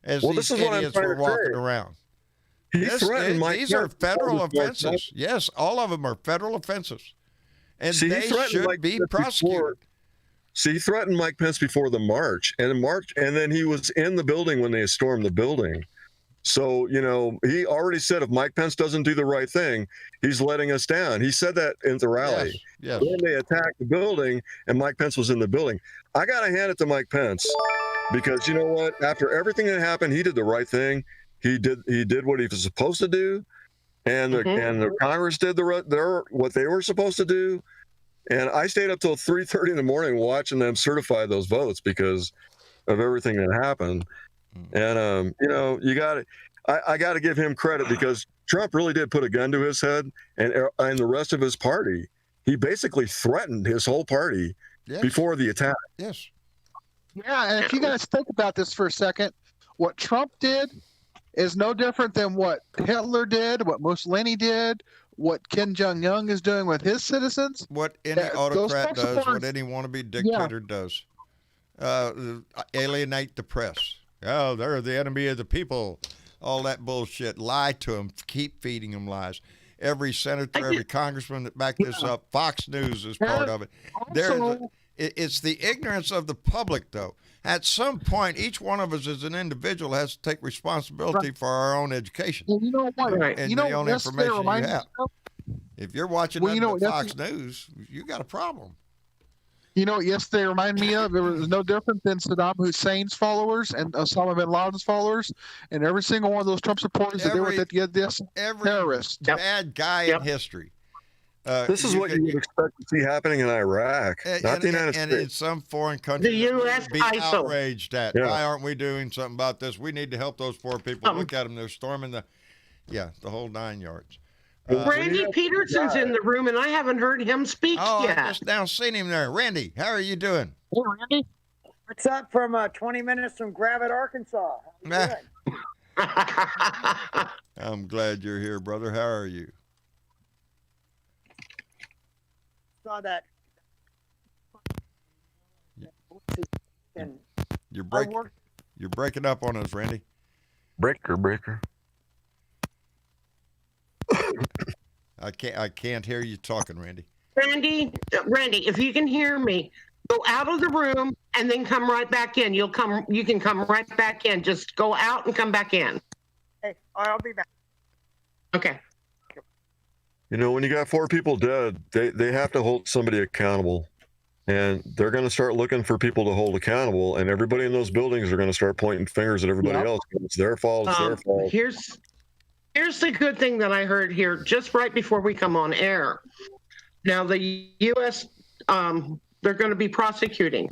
as Well, these this is what I'm idiots trying were to walking say. around. He threatened Mike These are Pence. federal offenses. Yes, all of them are federal offenses. And See, he they threatened should Mike be Pence prosecuted. See, he threatened Mike Pence before the march, and then he was in the building when they stormed the building. So, he already said if Mike Pence doesn't do the right thing, he's letting us down. He said that in the rally. Yes. Then they attacked the building, and Mike Pence was in the building. I got to hand it to Mike Pence because you know what? After everything that happened, he did the right thing. He did what he was supposed to do, and the Congress did what they were supposed to do. And I stayed up till 3:30 in the morning watching them certify those votes because of everything that happened. And you got it. I got to give him credit because Trump really did put a gun to his head, and the rest of his party. He basically threatened his whole party before the attack. Yes. Yeah, and if you guys think about this for a second, what Trump did is no different than what Hitler did, what Mussolini did, what Kim Jong Un is doing with his citizens. What any Those autocrat Trump does, what supporters- any wannabe dictator does. Alienate the press. Oh, they're the enemy of the people. All that bullshit. Lie to them. Keep feeding them lies. Every senator, every congressman that backed this up, Fox News is part of it. It's the ignorance of the public, though. At some point, each one of us as an individual has to take responsibility for our own education And you know what? Right. and You know the own what yesterday information you reminded me have. of? If you're watching Well, you know nothing but what, Fox News, you got a problem. You know what yesterday reminded me of? It was no different than Saddam Hussein's followers and Osama bin Laden's followers, and every single one of those Trump supporters that they were this Every terrorist. Yep. bad guy Yep. in history. This is what you would expect to see happening in Iraq, not the United and States. in some foreign country, The U.S. be ISIL. outraged at. Yeah. Why aren't we doing something about this? We need to help those poor people. Look at them; they're storming the whole 9 yards. Randy Peterson's in the room, and I haven't heard him speak Oh, I yet. just now seen him there. Randy, how are you doing? Hey, Randy. What's up from 20 minutes from Gravette, Arkansas? How you doing? I'm glad you're here, brother. How are you? Saw that. And You're I breaking. work. You're breaking up on us, Randy. Breaker. I can't hear you talking, Randy. Randy, if you can hear me, go out of the room and then come right back in. You can come right back in. Just go out and come back in. Hey, I'll be back. Okay. You know, when you got 4 people dead, they have to hold somebody accountable. And they're going to start looking for people to hold accountable. And everybody in those buildings are going to start pointing fingers at everybody else. It's their fault. It's their fault. Here's the good thing that I heard here just right before we come on air. Now the U.S. They're going to be prosecuting,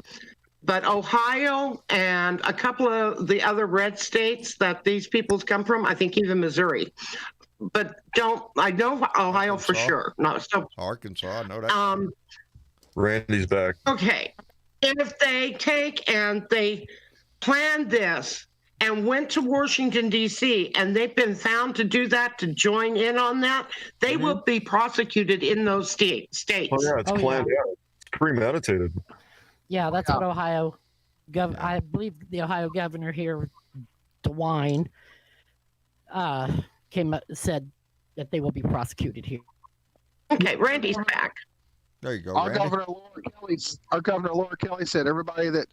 but Ohio and a couple of the other red states that these peoples come from, I think even Missouri, but I know Ohio for Arkansas. sure. No, so Arkansas, I know that. Randy's back. okay, if they take and they planned this and went to Washington, D.C., and they've been found to do that, to join in on that, they will be prosecuted in those states. Oh, yeah, it's planned out. It's premeditated. Yeah, that's what Ohio. I believe the Ohio governor here, DeWine, said that they will be prosecuted here. Okay, Randy's back. There you go, Our Randy. Governor Laura Kelly said everybody that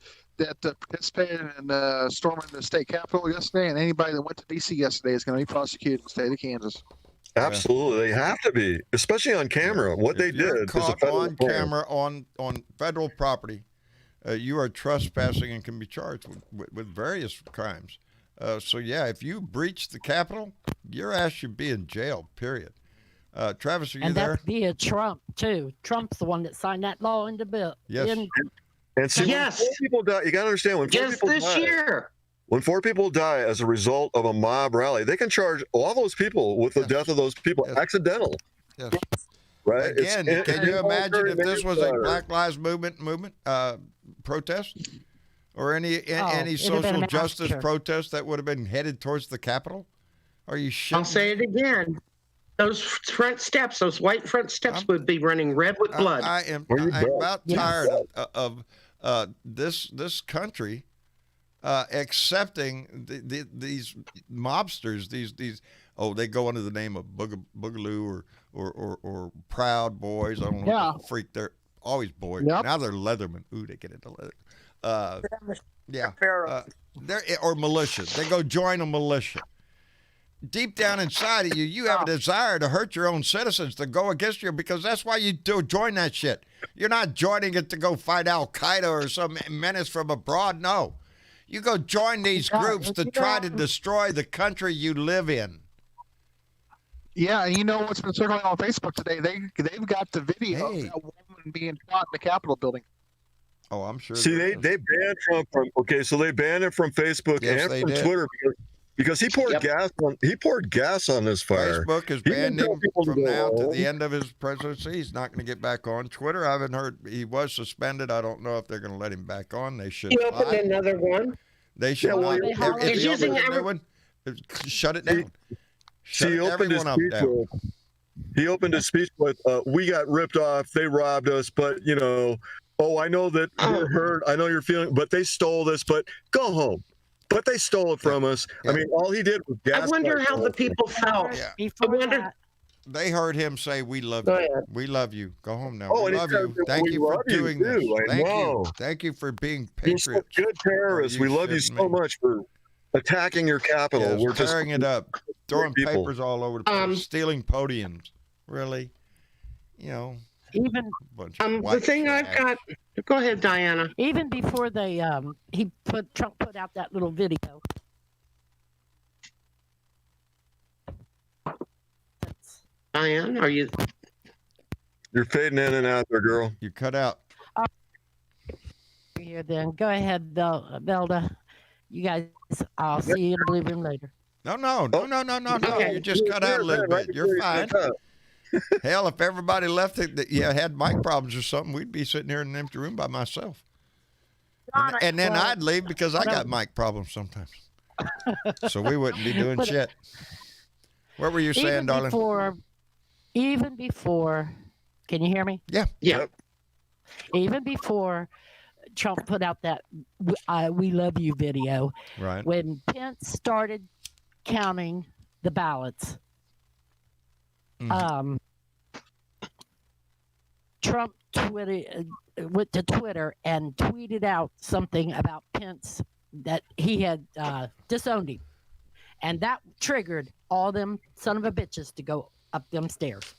participated in storming the state capitol yesterday, and anybody that went to D.C. yesterday is going to be prosecuted in the state of Kansas. Absolutely. They have to be, especially on camera. What they If you're did is a caught federal on crime. camera on federal property, you are trespassing and can be charged with various crimes. So yeah, if you breach the Capitol, your ass should be in jail. Period. Travis, are you And there? that's via Trump, too. Trump's the one that signed that law into bill. Yes. And see, Yes. when 4 people die, you got to understand, when 4 Just people this die, year. when 4 people die as a result of a mob rally, they can charge all those people with the Yes. death of those people Yes. accidental, Yes. right? Again, can you imagine if this was a Black Lives movement protest, or any it'd have been social a justice massacre. protest that would have been headed towards the Capitol? Are you shitting? I'll say it again. Those front steps, those white front steps would be running red with blood. I am Well, you I'm bet. about Yes. tired of this country accepting these mobsters. These they go under the name of Boogaloo or Proud Boys. I don't know Yeah. what the freak they're always boys. Yep. Now they're Leatherman. Ooh, they get into leather. Yeah. Pharaoh. They're or militia. They go join a militia. Deep down inside of you, you have a desire to hurt your own citizens, to go against you, because that's why you do join that shit. You're not joining it to go fight Al Qaeda or some menace from abroad. No, you go join these groups to try to destroy the country you live in. Yeah, and you know what's been circling on Facebook today? They've got the video Hey. of that woman being shot in the Capitol building. Oh, I'm sure. See, they banned Trump from. Okay, so they banned him from Facebook Yes, and they from did. Twitter because he poured gas on this fire. Facebook has He didn't banned tell him people to from go now to home. the end of his presidency. He's not going to get back on Twitter. I haven't heard he was suspended. I don't know if they're going to let him back on. They should. He opened another one. They should. Yeah, well, not. he- If He's he using opens a new every- one, shut it down. Shut He opened his everyone up speech down. with, he opened his speech with, "We got ripped off. They robbed us, but oh, I know that you're hurt. I know you're feeling, but they stole this. But go home. But they stole it from us. Yeah. I mean, all he did was gas. I wonder how the people felt. Yeah. Before I wonder- that, They heard him say, "We love Go you. ahead. We love you. Go home now. Oh, we and he love said you. that Thank we you for love you, doing too. this. I Thank you. know. Thank you for being You're such patriots. good terrorists. you We love you shitting so me. much for attacking your capital. Yes, We're just tearing it up, throwing people. papers all over the place, stealing podiums. Really, even bunch of The white thing I've trash. got. Go ahead, Diana. even before they Trump put out that little video. That's- Diane, are you? You're fading in and out there, girl. You cut out. Here then, go ahead, Velda. You guys, I'll see you in the blue room later. No. Okay. You just cut out a little bit. You're fine. Hell, if everybody left had mic problems or something, we'd be sitting here in an empty room by myself. And then Well, I'd leave because I got mic problems sometimes. So we wouldn't be doing But- shit. What were you saying, darling? Even before, can you hear me? Yeah. Even before Trump put out that "We Love You" video, Right. when Pence started counting the ballots, Mhm. Trump went to Twitter and tweeted out something about Pence that he had disowned him, and that triggered all them son of a bitches to go up them stairs.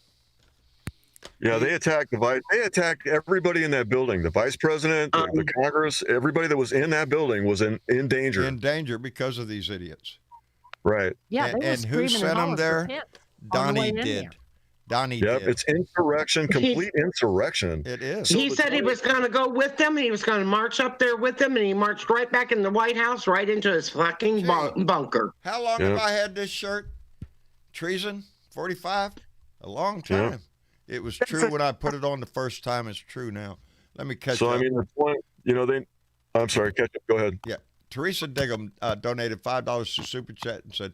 Yeah, they attacked They attacked everybody in that building. The vice president, the Congress, everybody that was in that building was in danger. In danger because of these idiots. Right. Yeah, And- they were and who screaming sent and 'em hollering for there? Pence on the way Donnie in did. there. Donnie Yep. did. It's insurrection, complete insurrection. It is. He said he was going to go with them. He was going to march up there with them, and he marched right back in the White House, right into his fucking bunker. How long Yep. have I had this shirt? Treason? 45? A long time. Yep. It was true when I put it on the first time. It's true now. Let me catch So up. I mean, the point, I'm sorry, catch up. Go ahead. Teresa Diggum donated $5 to Super Chat and said,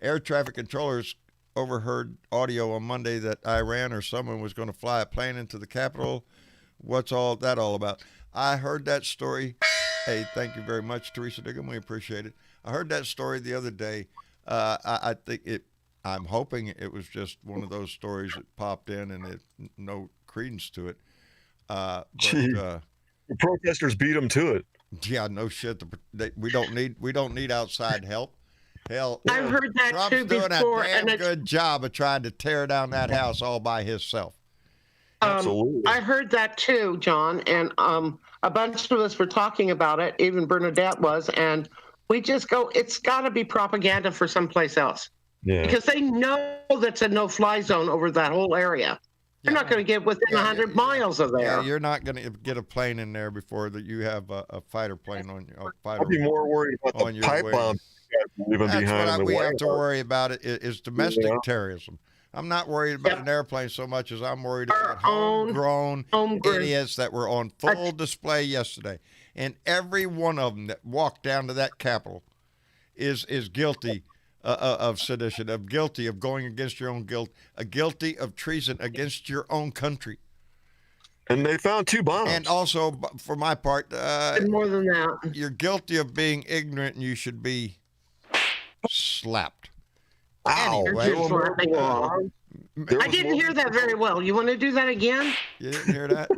air traffic controllers overheard audio on Monday that Iran or someone was going to fly a plane into the Capitol. What's all that all about? I heard that story. Hey, thank you very much, Teresa Diggum. We appreciate it. I heard that story the other day. I think I'm hoping it was just one of those stories that popped in and it no credence to it. Gee. The protesters beat them to it. Yeah, no shit. We don't need outside help. Hell, I've heard that Trump's too doing before, a damn and it's- good job of trying to tear down that house all by himself. Absolutely. I heard that too, John, and a bunch of us were talking about it. Even Bernadette was, and we just go, it's got to be propaganda for someplace else Yeah. because they know that's a no-fly zone over that whole area. They're not going to get within 100 miles of there. Yeah, you're not going to get a plane in there before that you have a fighter plane on your fighter. I'd be more worried about on the your pipe way. bombs leaving That's behind what in the we White have to House. worry about is domestic Yeah. terrorism. I'm not worried about an airplane so much as I'm worried Our about own homegrown homegrown- idiots that were on full display yesterday. And every one of them that walked down to that Capitol is guilty of sedition, guilty of going against your own guilt, guilty of treason against your own country. And they found 2 bombs. And also, for my part, And more than that. you're guilty of being ignorant and you should be slapped. Ow. Anyway, You're just slapping off. I didn't hear that very well. You want to do that again? You didn't hear that?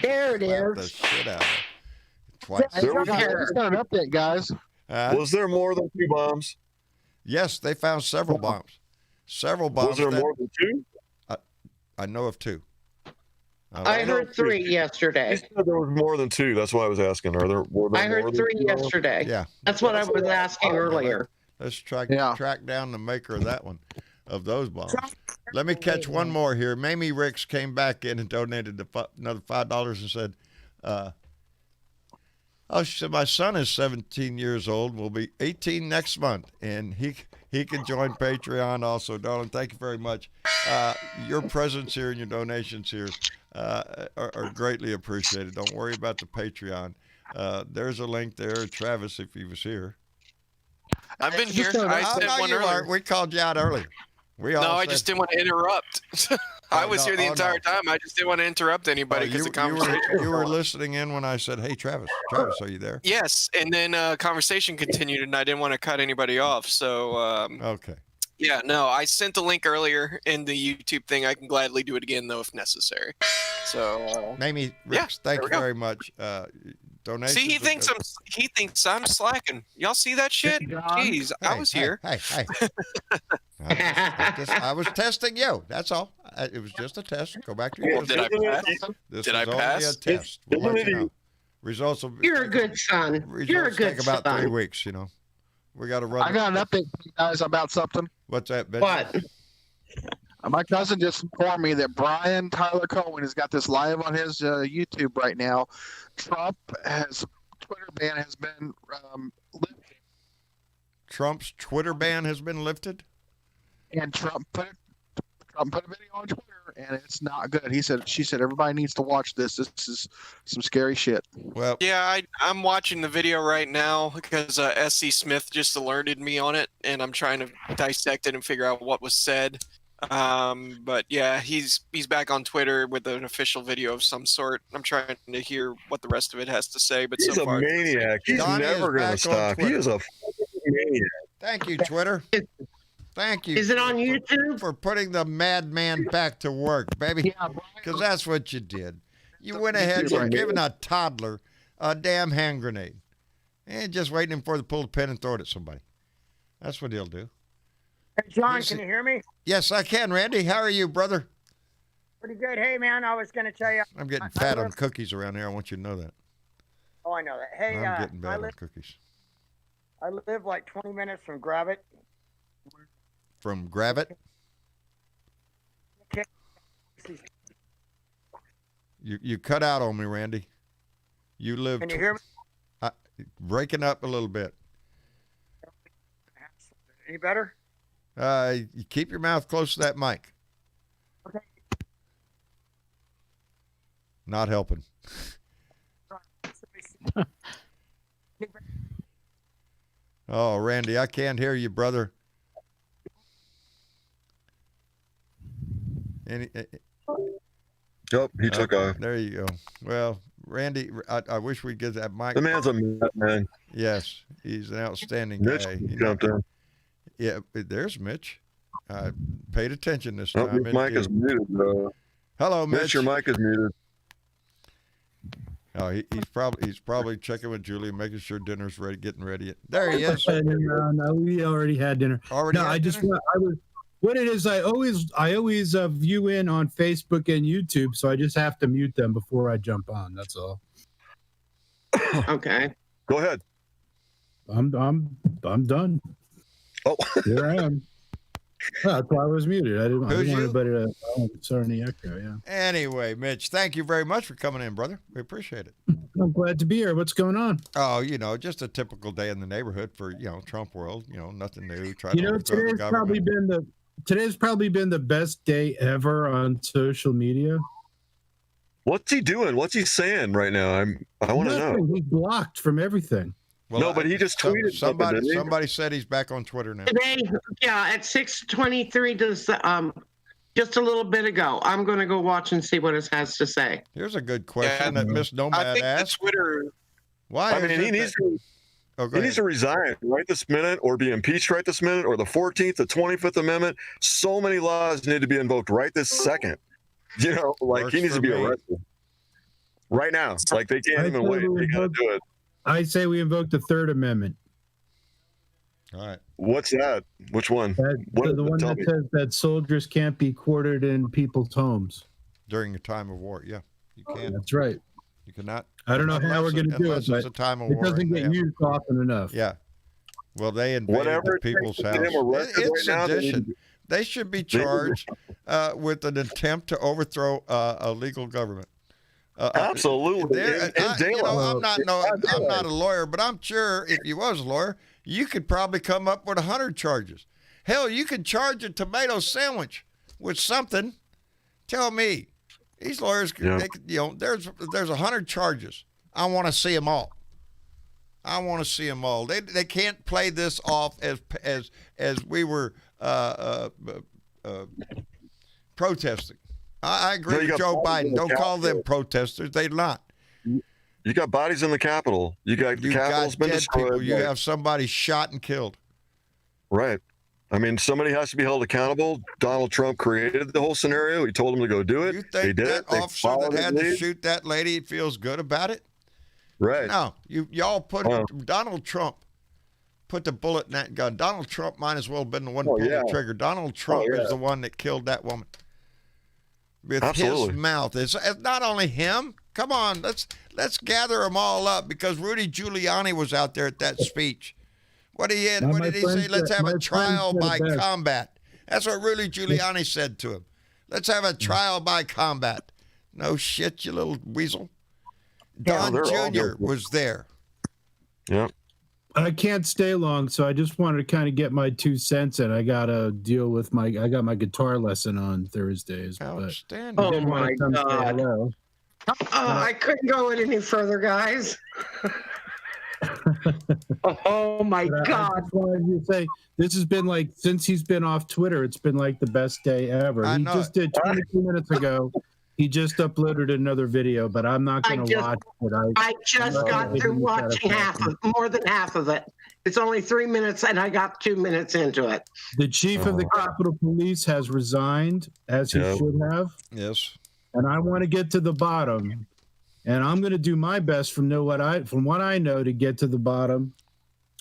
There it Slap the is. shit out of it. Twice. Hey, There was- I just got an update, guys. Was there more than 2 bombs? Yes, they found several bombs. Several bombs. Was there that- more than 2? I know of 2. I heard 3 You yesterday. said there was more than 2. That's why I was asking. Are there more than I heard 3 2 bombs? yesterday. Yeah. That's what I was asking earlier. Let's track down the maker of that one, of those bombs. Let me catch one more here. Mamie Ricks came back in and donated another $5 and said, Oh, she said, my son is 17 years old, will be 18 next month, and he can join Patreon also. Darling, thank you very much. Your presence here and your donations here are greatly appreciated. Don't worry about the Patreon. There's a link there. Travis, if he was here. I've been here. Just I Oh, said no, one you earlier. aren't. We called you out earlier. We all No, I said- just didn't want to interrupt. I was no, here the oh, entire no. time. I just didn't want to interrupt anybody because the conversation. you were listening in when I said, hey, Travis, are you there? Yes, and then conversation continued, and I didn't want to cut anybody off. So Okay. yeah, no, I sent the link earlier in the YouTube thing. I can gladly do it again though if necessary. So Mamie, Yeah, Ricks, thank there you we go. very much. Donations. see, he thinks I'm slacking. Y'all see that shit? Jeez, I was here. Hey. I was testing you. That's all. It was just a test. Go back to your Well, did I pass? This Did I is only a pass? test. We'll let you know. Results will. You're a good son. You're a Results good take about son. 3 weeks. We got to run. I got an update for you guys about something. What's that? Ben? What? My cousin just informed me that Brian Tyler Cohen has got this live on his YouTube right now. Twitter ban has been lifted, Trump's Twitter ban has been lifted. and Trump put a video on Twitter, and it's not good. She said, everybody needs to watch this. This is some scary shit. Well, Yeah, I'm watching the video right now because S.C. Smith just alerted me on it, and I'm trying to dissect it and figure out what was said. But yeah, he's back on Twitter with an official video of some sort. I'm trying to hear what the rest of it has to say, but He's so a far, maniac. He's Donnie is never going back on to stop. He Twitter. is a fucking maniac. thank you, Twitter. Thank you. Is it on YouTube? for putting the madman back to work, baby? Yeah, Because that's what you did. You went ahead and were giving a toddler a damn hand grenade and just waiting him for to pull the pin and throw it at somebody. That's what he'll do. Hey, John, Yes, can you hear me? Yes, I can, Randy. How are you, brother? Pretty good. Hey, man, I was going to tell you. I'm getting I fat on live- cookies around here. I want you to know that. Oh, I know that. Hey, I'm getting I bad on live, cookies. I live like 20 minutes from Gravett. From Gravett? You cut out on me, Randy. You live Can you hear me? breaking up a little bit. Any better? You keep your mouth close to that mic. Okay. Not helping. Oh, Randy, I can't hear you, brother. Yep, he took off. There you go. Well, Randy, I wish we'd get that mic. The man's a man. Yes, he's an outstanding Mitch guy. jumped in. Yeah, there's Mitch. I paid attention this Oh, time. your mic is muted, bro. Hello, Mitch, Mitch. your mic is muted. Oh, he's probably checking with Julie, making sure dinner's ready, getting ready. There he is. No, we already had dinner. Already. No, had I just dinner? I was what it is. I always view in on Facebook and YouTube, so I just have to mute them before I jump on. That's all. Okay. Go ahead. I'm done. Oh, Here I am. Well, that's why I was muted. I didn't want Who's you? anybody to start any echo. Yeah, Anyway, Mitch, thank you very much for coming in, brother. We appreciate it. I'm glad to be here. What's going on? Oh, just a typical day in the neighborhood for Trump world. Nothing new. Trying to overthrow the Today's government. probably been the best day ever on social media. what's he doing? What's he saying right now? I want to know. Nothing. He's blocked from everything. Well, No, but he just tweeted something, didn't he? Somebody said he's back on Twitter now. Today, yeah, at 6:23, just a little bit ago. I'm going to go watch and see what it has to say. Here's a good question that Miss I Nomad think the asked. Twitter. Why? I mean, he needs to. Oh, go He needs ahead. to resign right this minute or be impeached right this minute or the 14th, the 25th Amendment. So many laws need to be invoked right this second. Like Works he needs for to be me. arrested right now. Like they can't I even say wait. we They got to invoke- do it. I say we invoke the Third Amendment. All right. What's that? Which one? What The does it one tell that me? says that soldiers can't be quartered in people's homes. During a time of war, yeah, you can't. That's right. You cannot. I don't know how we're going to do it, unless but it's a time of it war. doesn't and they get have- used often enough. Yeah. Well, they invaded Whatever the it takes people's to house. get him arrested It's right now, they need sedition. to- They should be charged with an attempt to overthrow a legal government. Absolutely. I'm not a lawyer, but I'm sure if you was a lawyer, you could probably come up with 100 charges. Hell, you could charge a tomato sandwich with something. Tell me, these lawyers, they could, there's 100 charges. I want to see them all. They can't play this off as we were protesting. I agree with Joe Biden. Don't call them protesters. They're not. You got bodies in the Capitol. The Capitol's been destroyed. People. You have somebody shot and killed. Right. I mean, somebody has to be held accountable. Donald Trump created the whole scenario. He told them to go do it. You think that officer that had to shoot that lady feels good about it? Right. No. Y'all put Donald Trump put the bullet in that gun. Donald Trump might as well have been the one pulling the trigger. Donald Trump is the one that killed that woman. With his mouth. It's not only him. Come on, let's gather them all up because Rudy Giuliani was out there at that speech. What did he say? Let's have a trial by combat. That's what Rudy Giuliani said to him. Let's have a trial by combat. No shit, you little weasel. Don Jr. was there. Yeah. I can't stay long, so I just wanted to kind of get my 2 cents in. I got to deal with I got my guitar lesson on Thursdays. Outstanding. Oh, my God. I couldn't go any further, guys. Oh, my God. I just wanted to say, this has been like, since he's been off Twitter, it's been like the best day ever. He just did 22 minutes ago. He just uploaded another video, but I'm not going to watch it. I just got through watching more than half of it. It's only 3 minutes, and I got 2 minutes into it. The chief of the Capitol Police has resigned, as he should have. Yes. And I want to get to the bottom, and I'm going to do my best from what I know to get to the bottom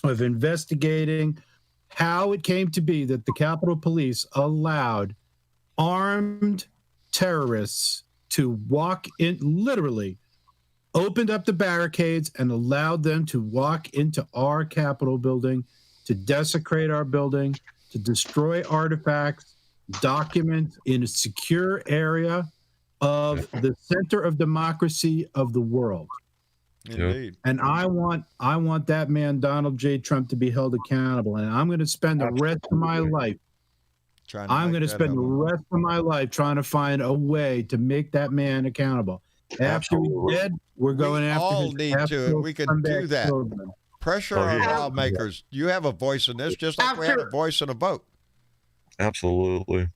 of investigating how it came to be that the Capitol Police allowed armed terrorists to walk in, literally opened up the barricades and allowed them to walk into our Capitol building, to desecrate our building, to destroy artifacts, documents in a secure area of the center of democracy of the world. Indeed. And I want that man, Donald J. Trump, to be held accountable. And I'm going to spend the rest of my life trying to find a way to make that man accountable. After he's dead, we're going after his need to. We can do that. Children. Pressure on lawmakers. You have a voice in this, just like we had a voice in a vote. Absolutely.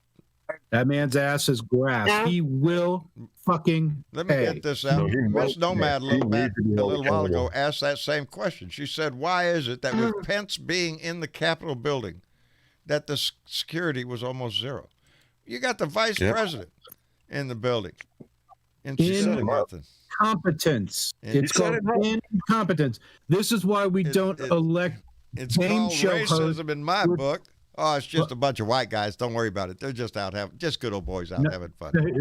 That man's ass is grass. He will fucking Let me get this out. Miss Nomad a little while ago asked that same question. She said, why is it that with Pence being in the Capitol building, that the security was almost zero? You got the vice president in the building. And she said nothing. Incompetence. It's called incompetence. This is why we don't elect game show hosts. It's called racism in my book. Oh, it's just a bunch of white guys. Don't worry about it. They're just out just good old boys out having fun. It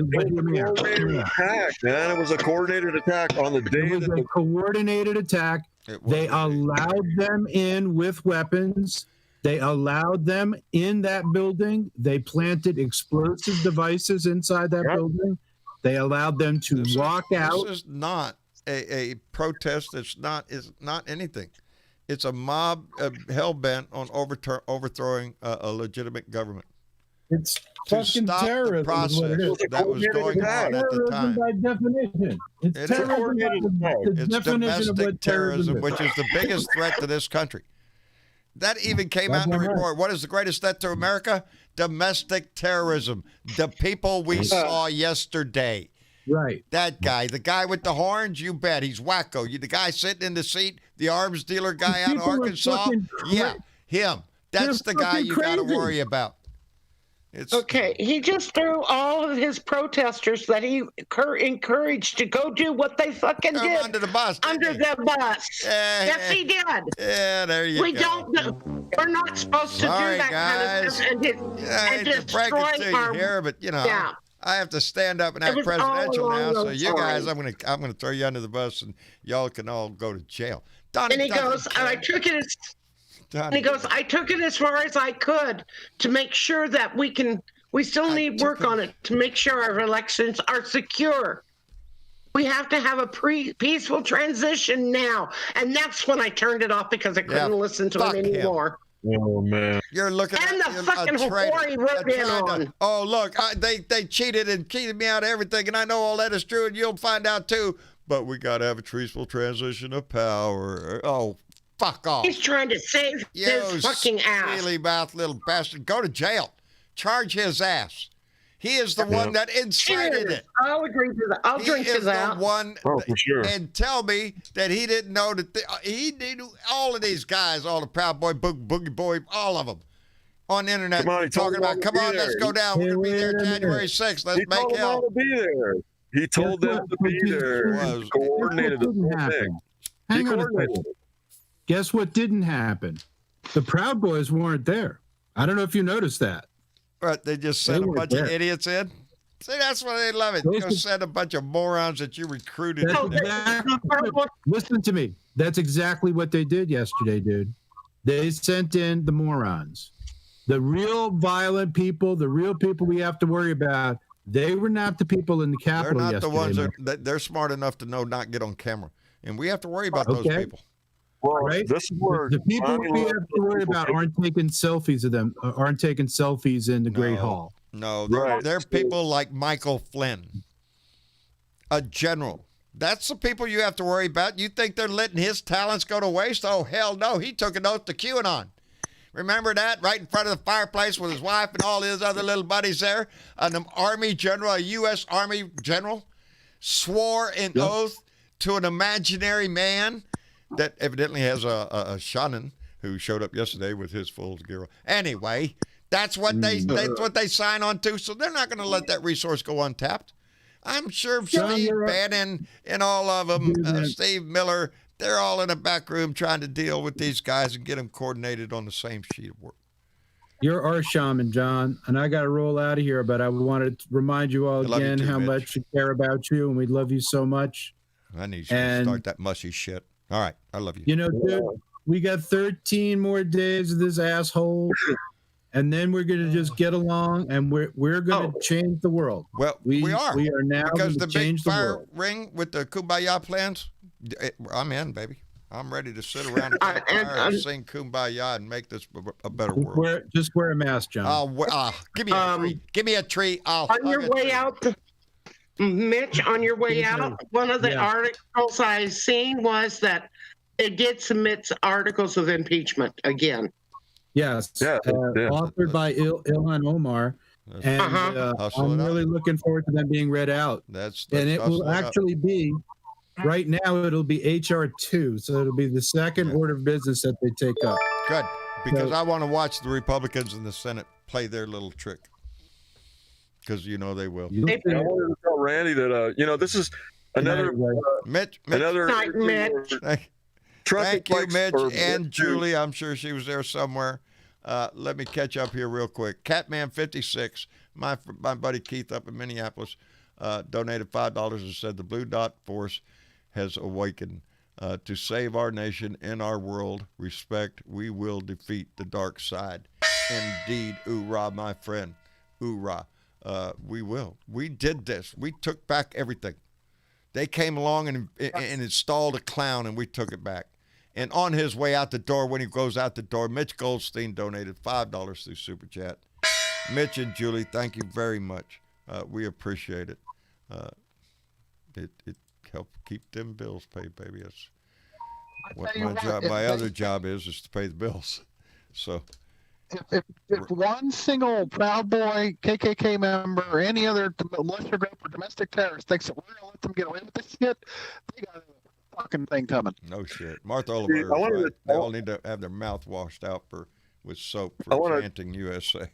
was a coordinated attack on the day. It was a coordinated attack. They allowed them in with weapons. They allowed them in that building. They planted explosive devices inside that building. They allowed them to walk out. This is not a protest. It's not anything. It's a mob hell-bent on overthrowing a legitimate government. It's to fucking stop terrorism. the process that was going on at the time. By definition. It's terrorism. It's domestic terrorism, which is the biggest threat to this country. That even came out in the report. What is the greatest threat to America? Domestic terrorism. The people we saw yesterday. Right. That guy, the guy with the horns, you bet. He's wacko. The guy sitting in the seat, the arms dealer guy out of Arkansas. Yeah, him. That's the guy you got to worry about. Okay, he just threw all of his protesters that he encouraged to go do what they fucking did. Under the bus. Yes, he did. Yeah, there you go. We're not supposed to do that kind of stuff and destroy our... here, but I have to stand up and act presidential now. So you guys, I'm gonna throw you under the bus, and y'all can all go to jail. And he goes, I took it as far as I could to make sure that we still need work on it to make sure our elections are secure. We have to have a peaceful transition now. And that's when I turned it off because I couldn't listen to him anymore. Oh man! You're looking And at the fucking whore he wrote in on. Oh look, they cheated and cheated me out of everything, and I know all that is true, and you'll find out too. But we got to have a peaceful transition of power. Oh, fuck off! He's trying to save his fucking ass. Mealy mouth little bastard, go to jail. Charge his ass. He is the one that incited it. I'll agree to that. I'll drink to that. He is the one. Oh, for sure. And tell me that he didn't know that he knew all of these guys, all the Proud Boy, Boogie Boy, all of them on the internet talking about, come on, let's go down. We're going to be there January 6th. Let's make hell. To be there. He told them to be there. He coordinated the whole thing. Hang on a second. Guess what didn't happen? The Proud Boys weren't there. I don't know if you noticed that. But they just sent a bunch of idiots in. See, that's why they love it. Go send a bunch of morons that you recruited. Listen to me. That's exactly what they did yesterday, dude. They sent in the morons. The real violent people, the real people we have to worry about, they were not the people in the Capitol yesterday. They're not the ones that they're smart enough to know not get on camera. And we have to worry about those people. Well, right? This is where the people we have to worry about aren't taking selfies of them, aren't taking selfies in the Great Hall. No, they're people like Michael Flynn, a general. That's the people you have to worry about. You think they're letting his talents go to waste? Oh, hell no. He took an oath to QAnon. Remember that? Right in front of the fireplace with his wife and all his other little buddies there? An Army general, a U.S. Army general, swore an oath to an imaginary man that evidently has a shaman who showed up yesterday with his full gear. Anyway, that's what they sign on to. So they're not going to let that resource go untapped. I'm sure Steve Bannon and all of them, Steve Miller, they're all in a back room trying to deal with these guys and get them coordinated on the same sheet of work. You're our shaman, John, and I got to roll out of here, but I wanted to remind you all again how much we care about you, and we love you so much. I need you to start that mushy shit. All right, I love you. You know, dude, we got 13 more days of this asshole, and then we're going to just get along, and we're going to change the world. Well, we are. We are now because the change big fire the world. ring with the Kumbaya plans. I'm in, baby. I'm ready to sit around and sing Kumbaya and make this a better world. Just wear a mask, John. Give me a tree. Give me a tree. On your way out, Mitch, on your way out, one of the articles I seen was that they did submit articles of impeachment again. Yes, authored by Ilhan Omar. And I'm really looking forward to them being read out. And it will actually be, right now, it'll be H.R. 2. So it'll be the second order of business that they take up. Good. Because I want to watch the Republicans in the Senate play their little trick. Because you know they will. I wanted to tell Randy that, this is another... Mitch. Another... Mitch. Thank you, Mitch, and Julie. I'm sure she was there somewhere. Let me catch up here real quick. Catman56, my buddy Keith up in Minneapolis, donated $5 and said the Blue Dot Force has awakened to save our nation and our world. Respect. We will defeat the dark side. Indeed, hoorah, my friend. Hoorah. We will. We did this. We took back everything. They came along and installed a clown, and we took it back. And on his way out the door, when he goes out the door, Mitch Goldstein donated $5 through Super Chat. Mitch and Julie, thank you very much. We appreciate it. It helps keep them bills paid, baby. That's what my job. My other job is to pay the bills. So, if one single Proud Boy, KKK member, or any other militia group or domestic terrorist thinks that we're going to let them get away with this shit, they got a fucking thing coming. No shit. Martha Oliver, right. They all need to have their mouth washed out with soap for chanting USA.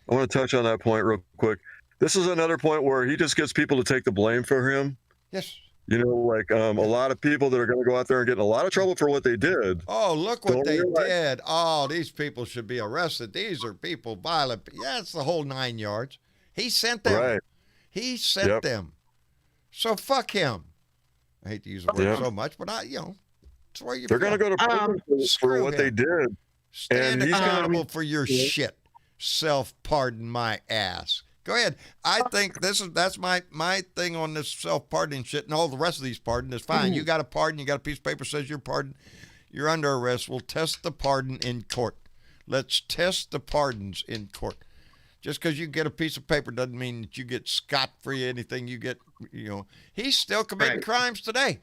I want to touch on that point real quick. This is another point where he just gets people to take the blame for him. Yes. A lot of people that are going to go out there and get in a lot of trouble for what they did. Oh, look what they did. Oh, these people should be arrested. These are people violent. Yeah, it's the whole 9 yards. He sent them. Right. He sent them. So fuck him. I hate to use the word so much, but it's where they're going to go to prison for what they did. Stand accountable for your shit. Self-pardon my ass. Go ahead. I think that's my thing on this self-pardoning shit, and all the rest of these pardon is fine. You got a pardon. You got a piece of paper says you're pardoned. You're under arrest. We'll test the pardon in court. Let's test the pardons in court. Just because you get a piece of paper doesn't mean that you get scot-free. Anything you get, he's still committing crimes today.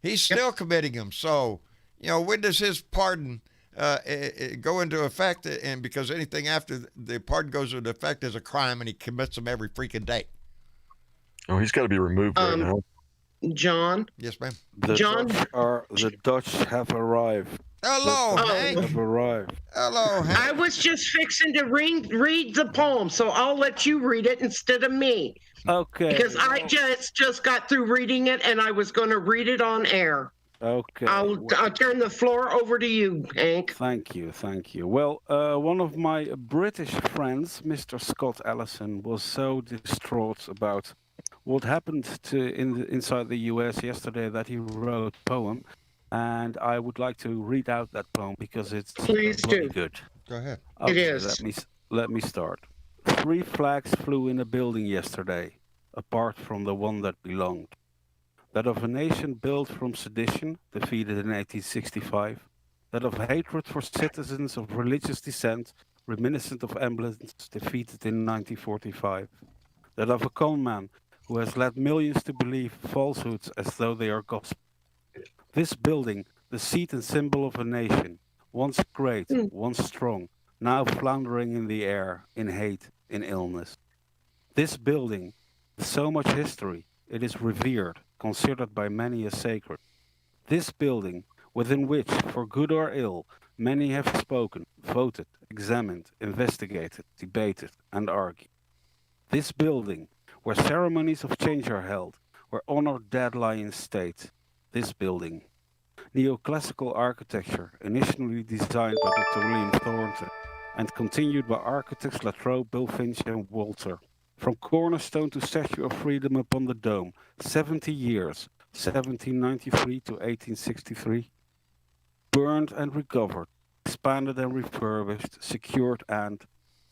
He's still committing them. So, when does his pardon go into effect? And because anything after the pardon goes into effect is a crime, and he commits them every freaking day. Oh, he's got to be removed right now. John? Yes, ma'am. The Dutch have arrived. Hello, Hank. Have arrived. Hello, Hank. I was just fixing to read the poem, so I'll let you read it instead of me. Okay. Because I just got through reading it, and I was going to read it on air. Okay. I'll turn the floor over to you, Hank. Thank you. Well, one of my British friends, Mr. Scott Allison, was so distraught about what happened inside the U.S. yesterday that he wrote a poem, and I would like to read out that poem because it's bloody good. Go ahead. Okay, it is. Let me start. 3 flags flew in a building yesterday, apart from the one that belonged. That of a nation built from sedition, defeated in 1865. That of hatred for citizens of religious descent, reminiscent of emblems, defeated in 1945. That of a con man who has led millions to believe falsehoods as though they are gospel. This building, the seat and symbol of a nation, once great, once strong, now floundering in the air, in hate, in illness. This building, with so much history, it is revered, considered by many as sacred. This building, within which, for good or ill, many have spoken, voted, examined, investigated, debated, and argued. This building, where ceremonies of change are held, where honored dead lie in state. This building. Neoclassical architecture, initially designed by Dr. William Thornton, and continued by architects Latrobe, Bulfinch, and Walter. From cornerstone to Statue of Freedom upon the dome, 70 years, 1793 to 1863. Burned and recovered, expanded and refurbished, secured, and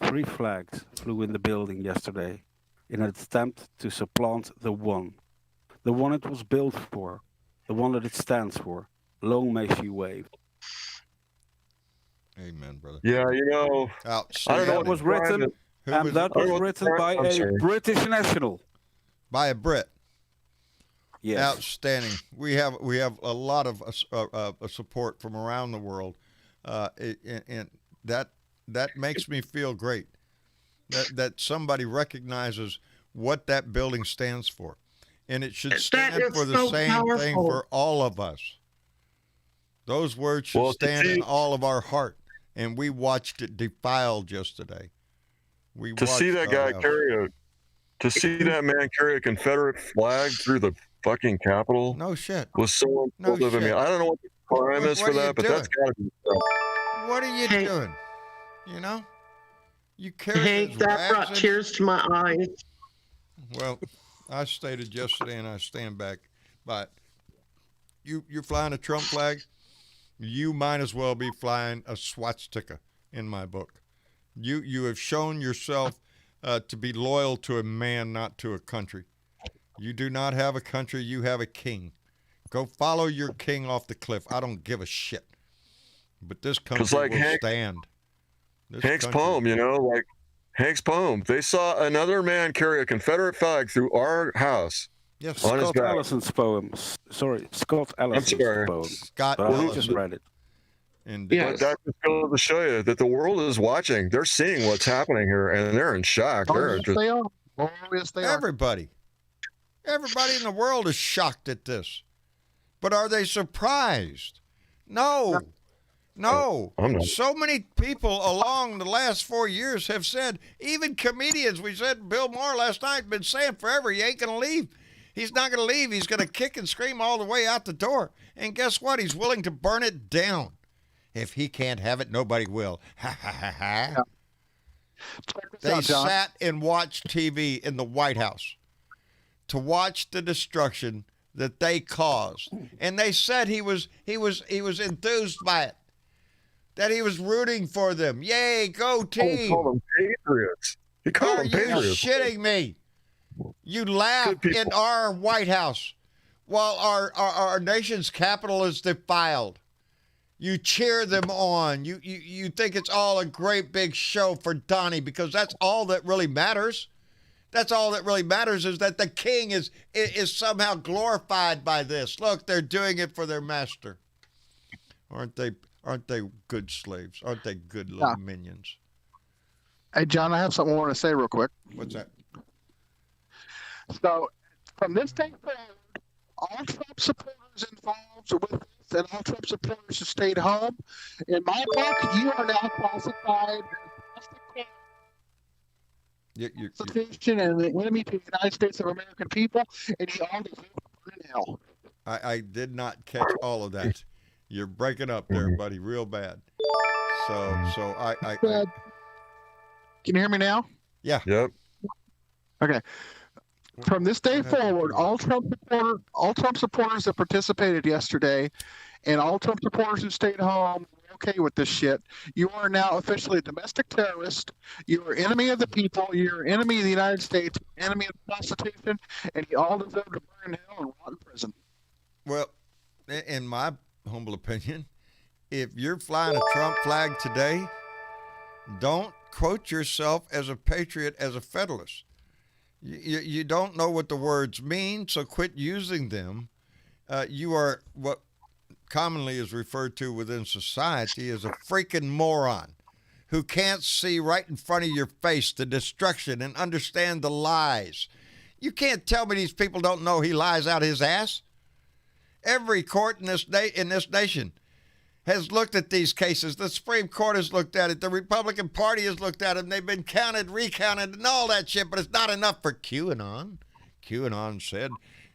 3 flags flew in the building yesterday in an attempt to supplant the one it was built for, the one that it stands for. Long may she wave. Amen, brother. Yeah, I don't know That was written, by a British national. By a Brit. Yes. Outstanding. We have a lot of support from around the world, and that makes me feel great. That somebody recognizes what that building stands for, and it should stand for the same thing for all of us. Those words should stand in all of our heart, and we watched it defiled yesterday. To see that man carry a Confederate flag through the fucking Capitol. No shit. Was so impulsive. I mean, I don't know what the crime is for that, but that's gotta be stuff. What are you doing? You carry Hank, that brought tears to my eyes. Well, I stated yesterday, and I stand back by it. You're flying a Trump flag. You might as well be flying a swastika in my book. You have shown yourself to be loyal to a man, not to a country. You do not have a country. You have a king. Go follow your king off the cliff. I don't give a shit. But this country will stand. Hank's poem, Hank's poem. They saw another man carry a Confederate flag through our house. Yes, Scott Allison's poem. Sorry, Scott Allison's poem. Scott Allison. I just read it. Indeed. That just goes to show you that the world is watching. They're seeing what's happening here, and they're in shock. They are. Yes, they are. Everybody in the world is shocked at this. But are they surprised? No. I'm not. So many people along the last 4 years have said, even comedians, we said Bill Maher last night, been saying forever, he ain't going to leave. He's not going to leave. He's going to kick and scream all the way out the door. And guess what? He's willing to burn it down. If he can't have it, nobody will. Ha, ha, ha, ha. Yeah. They sat and watched TV in the White House to watch the destruction that they caused. And they said he was enthused by it. That he was rooting for them. Yay, go team. Call them patriots. He called Are them you patriots. shitting me? You laugh Good people. in our White House while our nation's capital is defiled. You cheer them on. You think it's all a great big show for Donnie because that's all that really matters. That's all that really matters is that the king is somehow glorified by this. Look, they're doing it for their master. Aren't they good slaves? Aren't they good little minions? Hey, John, I have something I want to say real quick. What's that? So, from this day forward, all Trump supporters involved with this and all Trump supporters who stayed home, in my book, you are now classified as You- Constitution and the enemy to the United States of American people, and you all deserve to burn in hell. I did not catch all of that. You're breaking up there, buddy, real bad. So I Can you hear me now? yeah. Yep. Okay. From this day forward, all Trump supporters that participated yesterday, and all Trump supporters who stayed home, were okay with this shit. You are now officially a domestic terrorist. You are enemy of the people. You're enemy of the United States. Enemy of the Constitution, and you all deserve to burn in hell and rot in prison. Well, in my humble opinion, if you're flying a Trump flag today, don't quote yourself as a patriot, as a federalist. You don't know what the words mean, so quit using them. You are what commonly is referred to within society as a freaking moron who can't see right in front of your face the destruction and understand the lies. You can't tell me these people don't know he lies out his ass. Every court in this nation has looked at these cases. The Supreme Court has looked at it. The Republican Party has looked at them. They've been counted, recounted, and all that shit, but it's not enough for QAnon. QAnon said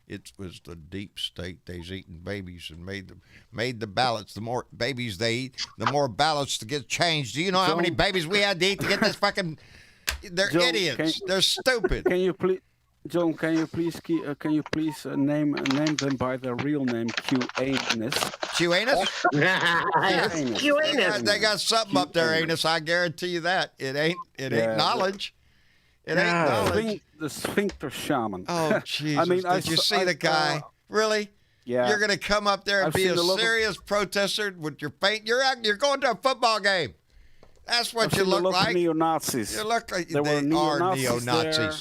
it was the deep state. They's eating babies and made the ballots. The more babies they eat, the more ballots to get changed. Do you know how many babies we had to eat to get this fucking... They're Joe, idiots. They're stupid. Can you please, John? Can you please name them by their real name? QAnus. QAnus? QAnus. They got something up there, anus. I guarantee you that. It ain't knowledge. It ain't knowledge. The sphincter shaman. Oh, Jesus. I mean, Did you see the guy? Really? Yeah. You're going to come up there and I've be seen a a lot of- serious protester with your faint? You're going to a football game. That's what I've you seen a look lot of like. neo-Nazis. You look like There were they are neo-Nazis neo-Nazis. there.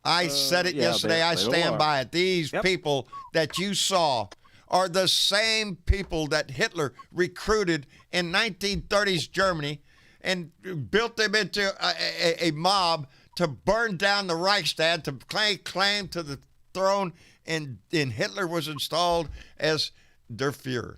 I said it yeah, yesterday. I they stand are. by it. These Yep. people that you saw are the same people that Hitler recruited in 1930s Germany and built them into a mob to burn down the Reichstag, to claim to the throne, and Hitler was installed as der Führer.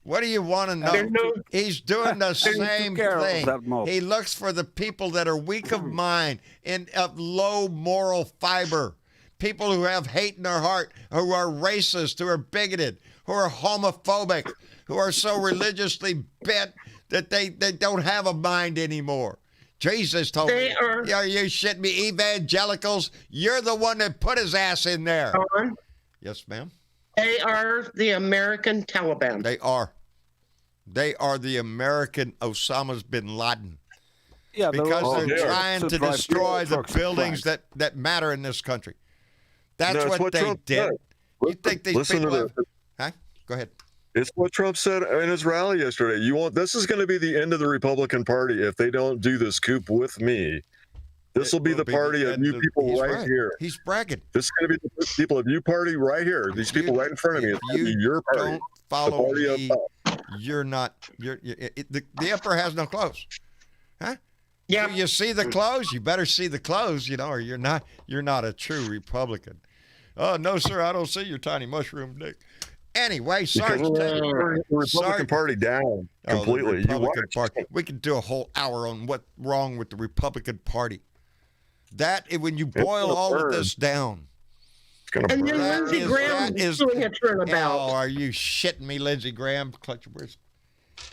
What do you want to know? He's doing the same care of thing. that mob. He looks for the people that are weak of mind and of low moral fiber. People who have hate in their heart, who are racist, who are bigoted, who are homophobic, who are so religiously bent that they don't have a mind anymore. Jesus told me, are you shitting me, evangelicals? You're the one that put his ass in there. John, Yes, ma'am. they are the American Taliban. They are. They are the American Osama bin Laden. Yeah, Because they're trying to drive destroy the trucks and buildings flags. that matter in this country. That's That's what what they Trump did. said. You think these Listen to people have... this. Huh? Go ahead. It's what Trump said in his rally yesterday. This is going to be the end of the Republican Party if they don't do this coup with me. This will be the party of you people He's right here. He's bragging. This is going to be the people of you party right here. These people right in front of me. It's If going to you be your party. don't follow party of me, thought. you're not... The emperor has no clothes. Huh? Yeah. You see the clothes, you better see the clothes, or you're not a true Republican. Oh, no, sir, I don't see your tiny mushroom dick. Anyway, sorry. Because we're the Republican Party down completely. The You Republican watch. Party. We could do a whole hour on what's wrong with the Republican Party. When you boil all of this down. It's going to And then burn. Lindsey Graham is doing a turnabout. Oh, are you shitting me, Lindsey Graham? Clutch your words.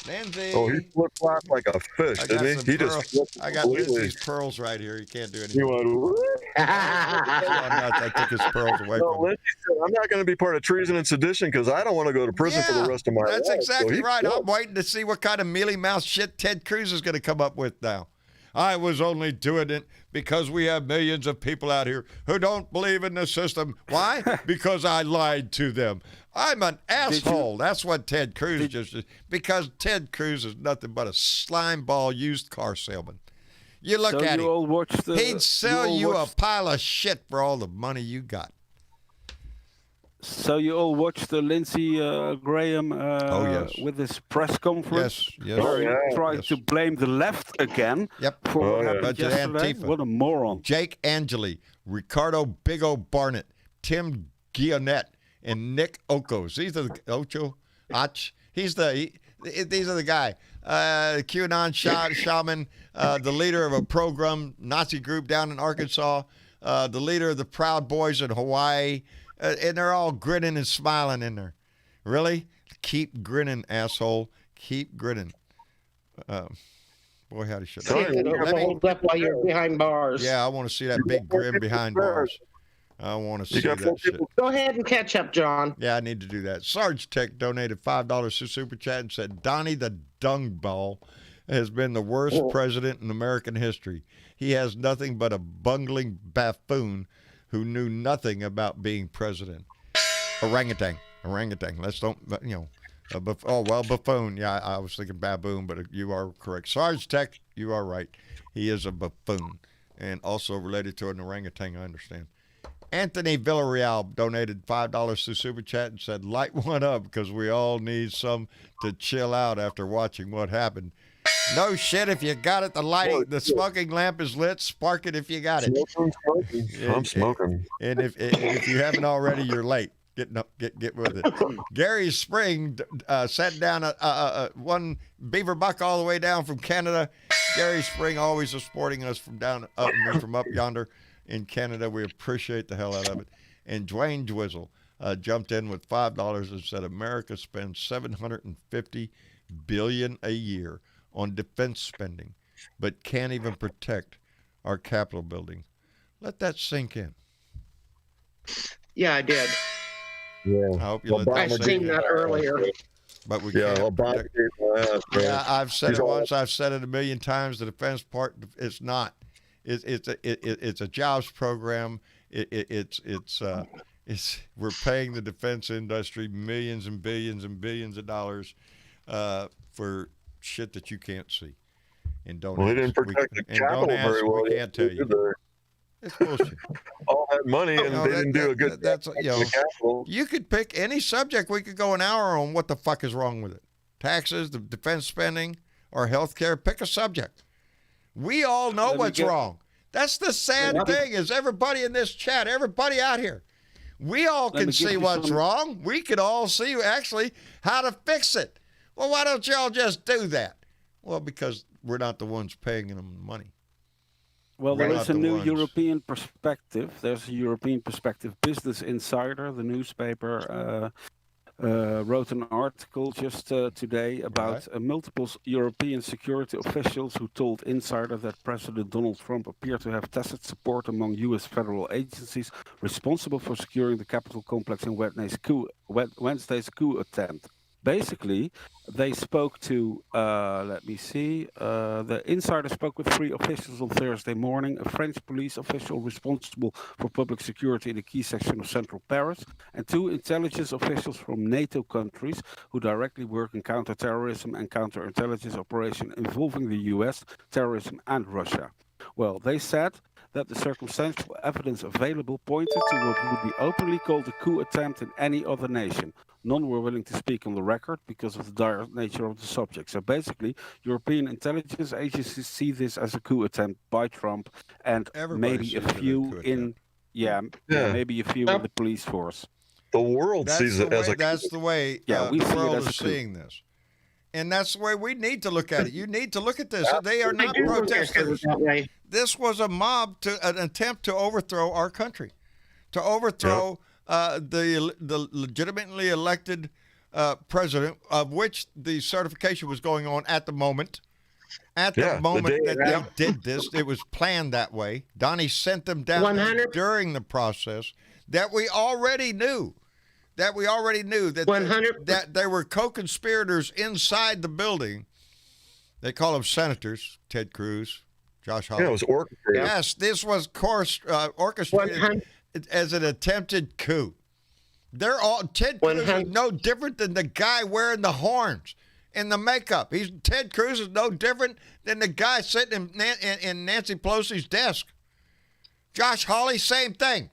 Lindsey. Oh, he flipped flop like a fish, I got didn't some he? He pearls. just flipped I got completely. Lindsey's pearls right here. You can't do anything. You want I took his pearls away no, from him. Lindsey said, I'm not going to be part of treason and sedition because I don't want to go to prison for the rest of my life. That's So exactly he right. I'm flipped. waiting to see what kind of mealy mouth shit Ted Cruz is going to come up with now. I was only doing it because we have millions of people out here who don't believe in the system. Why? Because I lied to them. I'm an asshole. That's what Ted Cruz just is. Because Ted Cruz is nothing but a slimeball used car salesman. You look So at you him. all watched the, He'd sell all you a watched- pile of shit for all the money you got. So you all watched the Lindsey Graham yes. with his press conference, Yes, yes. where he tried yes. to blame the left again Yep. for what Oh, yeah. happened Bunch of yesterday. Antifa. What a moron! Jake Angeli, Ricardo Big O Barnett, Tim Guionette, and Nick Okos. These are the Ocho Och. These are the guy. QAnon shaman, the leader of a program Nazi group down in Arkansas, the leader of the Proud Boys in Hawaii, and they're all grinning and smiling in there. Really? Keep grinning, asshole. Keep grinning. Boy, howdy shit. Sorry, It Let me- holds up while you're behind bars. Yeah, I want to see that big grin behind bars. I want to see You got 4 that shit. people. Go ahead and catch up, John. Yeah, I need to do that. Sarge Tech donated $5 to Super Chat and said, Donnie the Dung Ball has been the worst president in American history. He has nothing but a bungling buffoon who knew nothing about being president. Orangutan. Let's don't, buffoon. Yeah, I was thinking baboon, but you are correct. Sarge Tech, you are right. He is a buffoon and also related to an orangutan, I understand. Anthony Villarreal donated $5 to Super Chat and said, light one up because we all need some to chill out after watching what happened. No shit, if you got it, the smoking lamp is lit. Spark it if you got it. Smoking. I'm smoking. And if you haven't already, you're late. Get with it. Gary Spring sat down one beaver buck all the way down from Canada. Gary Spring always supporting us from up yonder in Canada. We appreciate the hell out of it. And Dwayne Dwizzle jumped in with $5 and said America spends $750 billion a year on defense spending, but can't even protect our Capitol building. Let that sink in. Yeah, I did. Yeah. I hope you let I that sink seen in. that earlier. But we Yeah, can't Obama protect- gave my ass, man. Yeah, I've said He's it all- once. I've said it a million times. The defense part, it's not. It's a jobs program. We're paying the defense industry millions and billions of dollars for shit that you can't see. And don't. Well, he didn't ask. protect the And Capitol don't ask. very well. We can't tell you. either. It's bullshit. All that money, and No, they didn't do a good that's job you know. with the Capitol. You could pick any subject. We could go an hour on what the fuck is wrong with it. Taxes, the defense spending, or health care. Pick a subject. We all know Let me what's get- wrong. That's the sad thing is everybody in this chat, everybody out here, we all Let me can give see you what's some- wrong. We could all see actually how to fix it. Well, why don't y'all just do that? Well, because we're not the ones paying them money. Well, We're there not is a the new ones. European perspective. There's a European perspective. Business Insider, the newspaper, wrote an article just today about multiple European security officials who told Insider that President Donald Trump appeared to have tacit support among U.S. federal agencies responsible for securing the Capitol complex in Wednesday's coup attempt. Basically, they spoke to, the Insider spoke with 3 officials on Thursday morning, a French police official responsible for public security in a key section of central Paris, and 2 intelligence officials from NATO countries who directly work in counterterrorism and counterintelligence operation involving the US, terrorism, and Russia. Well, they said that the circumstantial evidence available pointed to what would be openly called a coup attempt in any other nation. None were willing to speak on the record because of the dire nature of the subject. So basically, European intelligence agencies see this as a coup attempt by Trump, and Everybody maybe sees a it as a few coup in, Yeah. maybe a few in the police force. The world That's sees the it as way, a that's the way Yeah, we the see it world as a is coup. seeing this. And that's the way we need to look at it. You need to look at this. They are I not do look at it protesters. that way. This was a mob, an attempt to overthrow our country, to overthrow the legitimately elected president, of which the certification was going on at the moment. At the Yeah, the moment day that around. they did this, it was planned that way. Donnie sent them down 100 during the process that we already knew. That 100 that there were co-conspirators inside the building. They call them senators, Ted Cruz, Josh Hawley. Yeah, it was orchestrated. Yes, this was orchestrated 100 as an attempted coup. They're all Ted Cruz is 100 no different than the guy wearing the horns and the makeup. Ted Cruz is no different than the guy sitting in Nancy Pelosi's desk. Josh Hawley, same thing.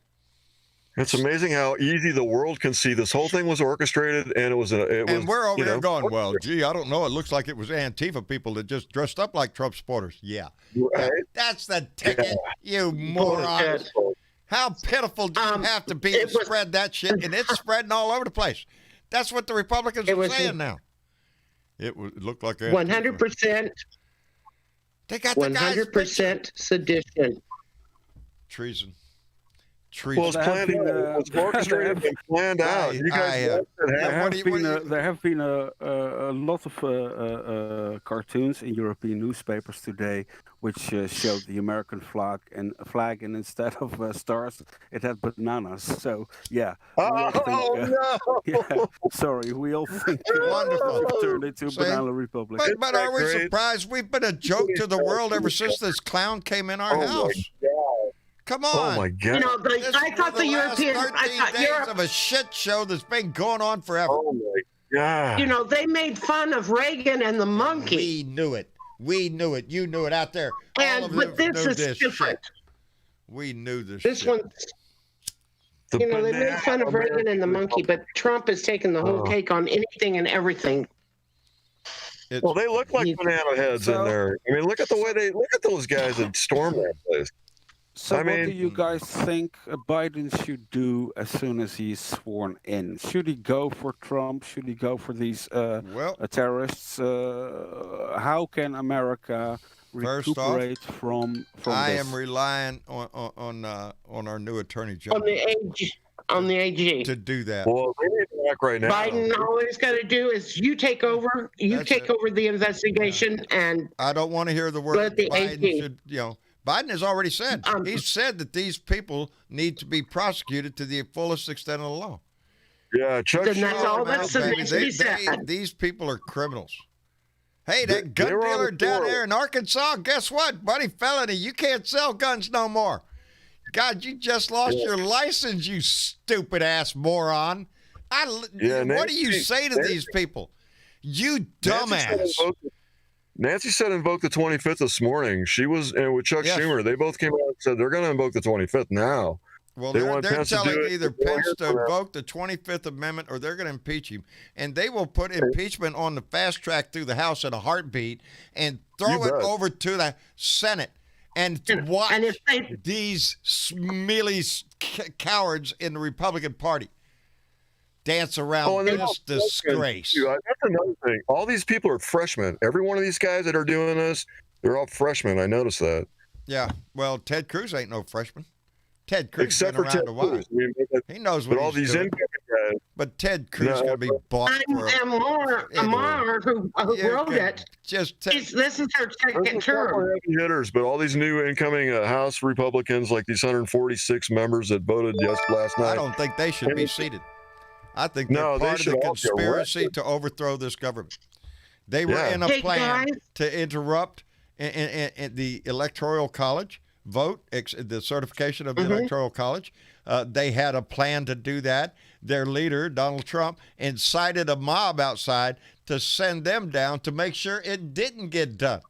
It's amazing how easy the world can see. This whole thing was orchestrated, and it was. And we're over here going, well, gee, I don't know. It looks like it was Antifa people that just dressed up like Trump supporters. Yeah. Right? That's the ticket, you moron. How pitiful do you have to be to spread that shit? And it's spreading all over the place. That's what the Republicans are saying now. It looked like Antifa. 100%. They got the guy's 100% sedition. treason. Well, it's planned out. It was orchestrated and planned out. You guys there have been a lot of cartoons in European newspapers today which showed the American flag, and instead of stars, it had bananas. So yeah. No! Yeah, sorry, we all think Wonderful. we've turned into a banana republic. But are we surprised? We've been a joke to the world ever since this clown came in our house. Come on. Oh my God. You know, I thought the European, I thought days Europe, of a shit show that's been going on forever. Oh my God. you know, they made fun of Reagan and the monkey. We knew it. We knew it. You knew it out there. All of But them this knew is this different. shit. We knew this. This shit. one, The you know, they made fun of banana Reagan and the monkey, but Trump has taken the whole cake on anything and everything. Well, they look like You- banana heads in there. I mean, look at the way look at those guys that stormed that place. So I what do mean- you guys think Biden should do as soon as he's sworn in? Should he go for Trump? Should he go for these Well, terrorists? How can America First off, recuperate from I this? am relying on our new attorney On general the AG. to do that. Well, they need to act right now. Biden, all he's got to do is you take over. You That's take it. over the investigation, and I don't want to hear the word But the Biden AG. should, Biden has already said, he's said that these people need to be prosecuted to the fullest extent of the law. Yeah, Chuck Then that's Schumer, all man, that's Baby, needs to be said. these people are criminals. Hey, They- that gun they were on dealer the down floor. there in Arkansas, guess what, buddy? Felony, you can't sell guns no more. God, you just lost your license, you stupid ass moron. Yeah, what do you Nancy- say to these people? You Nancy said dumbass. Nancy said invoke the 25th this morning. She was, and with Chuck Yes. Schumer, they both came out and said they're going to invoke the 25th now. Well, They they're want Pence to telling do it. either They want Pence to him to- invoke the 25th Amendment or they're going to impeach him. And they will put impeachment on the fast track through the House in a heartbeat and throw You it bet. over to the Senate and to watch and if they these smealy cowards in the Republican Party dance around and they're this all disgrace. Too. That's another thing. All these people are freshmen. Every one of these guys that are doing this, they're all freshmen. I noticed that. Yeah, well, Ted Cruz ain't no freshman. Ted Cruz Except been for around Ted a while. Cruz. I mean, He knows what but all he's these doing. incoming guys. But Ted Cruz No, is going to be bought for a Amar, who You wrote can it, Just this is her There's second a couple term. of heavy hitters, but all these new incoming House Republicans, like these 146 members that voted last I night. don't think they should be seated. I think they're No, they part of should the all be conspiracy arrested. to overthrow this government. They were Yeah. in a Hey, plan guys. to interrupt in the Electoral College vote, the certification of the Electoral College. They had a plan to do that. Their leader, Donald Trump, incited a mob outside to send them down to make sure it didn't get done.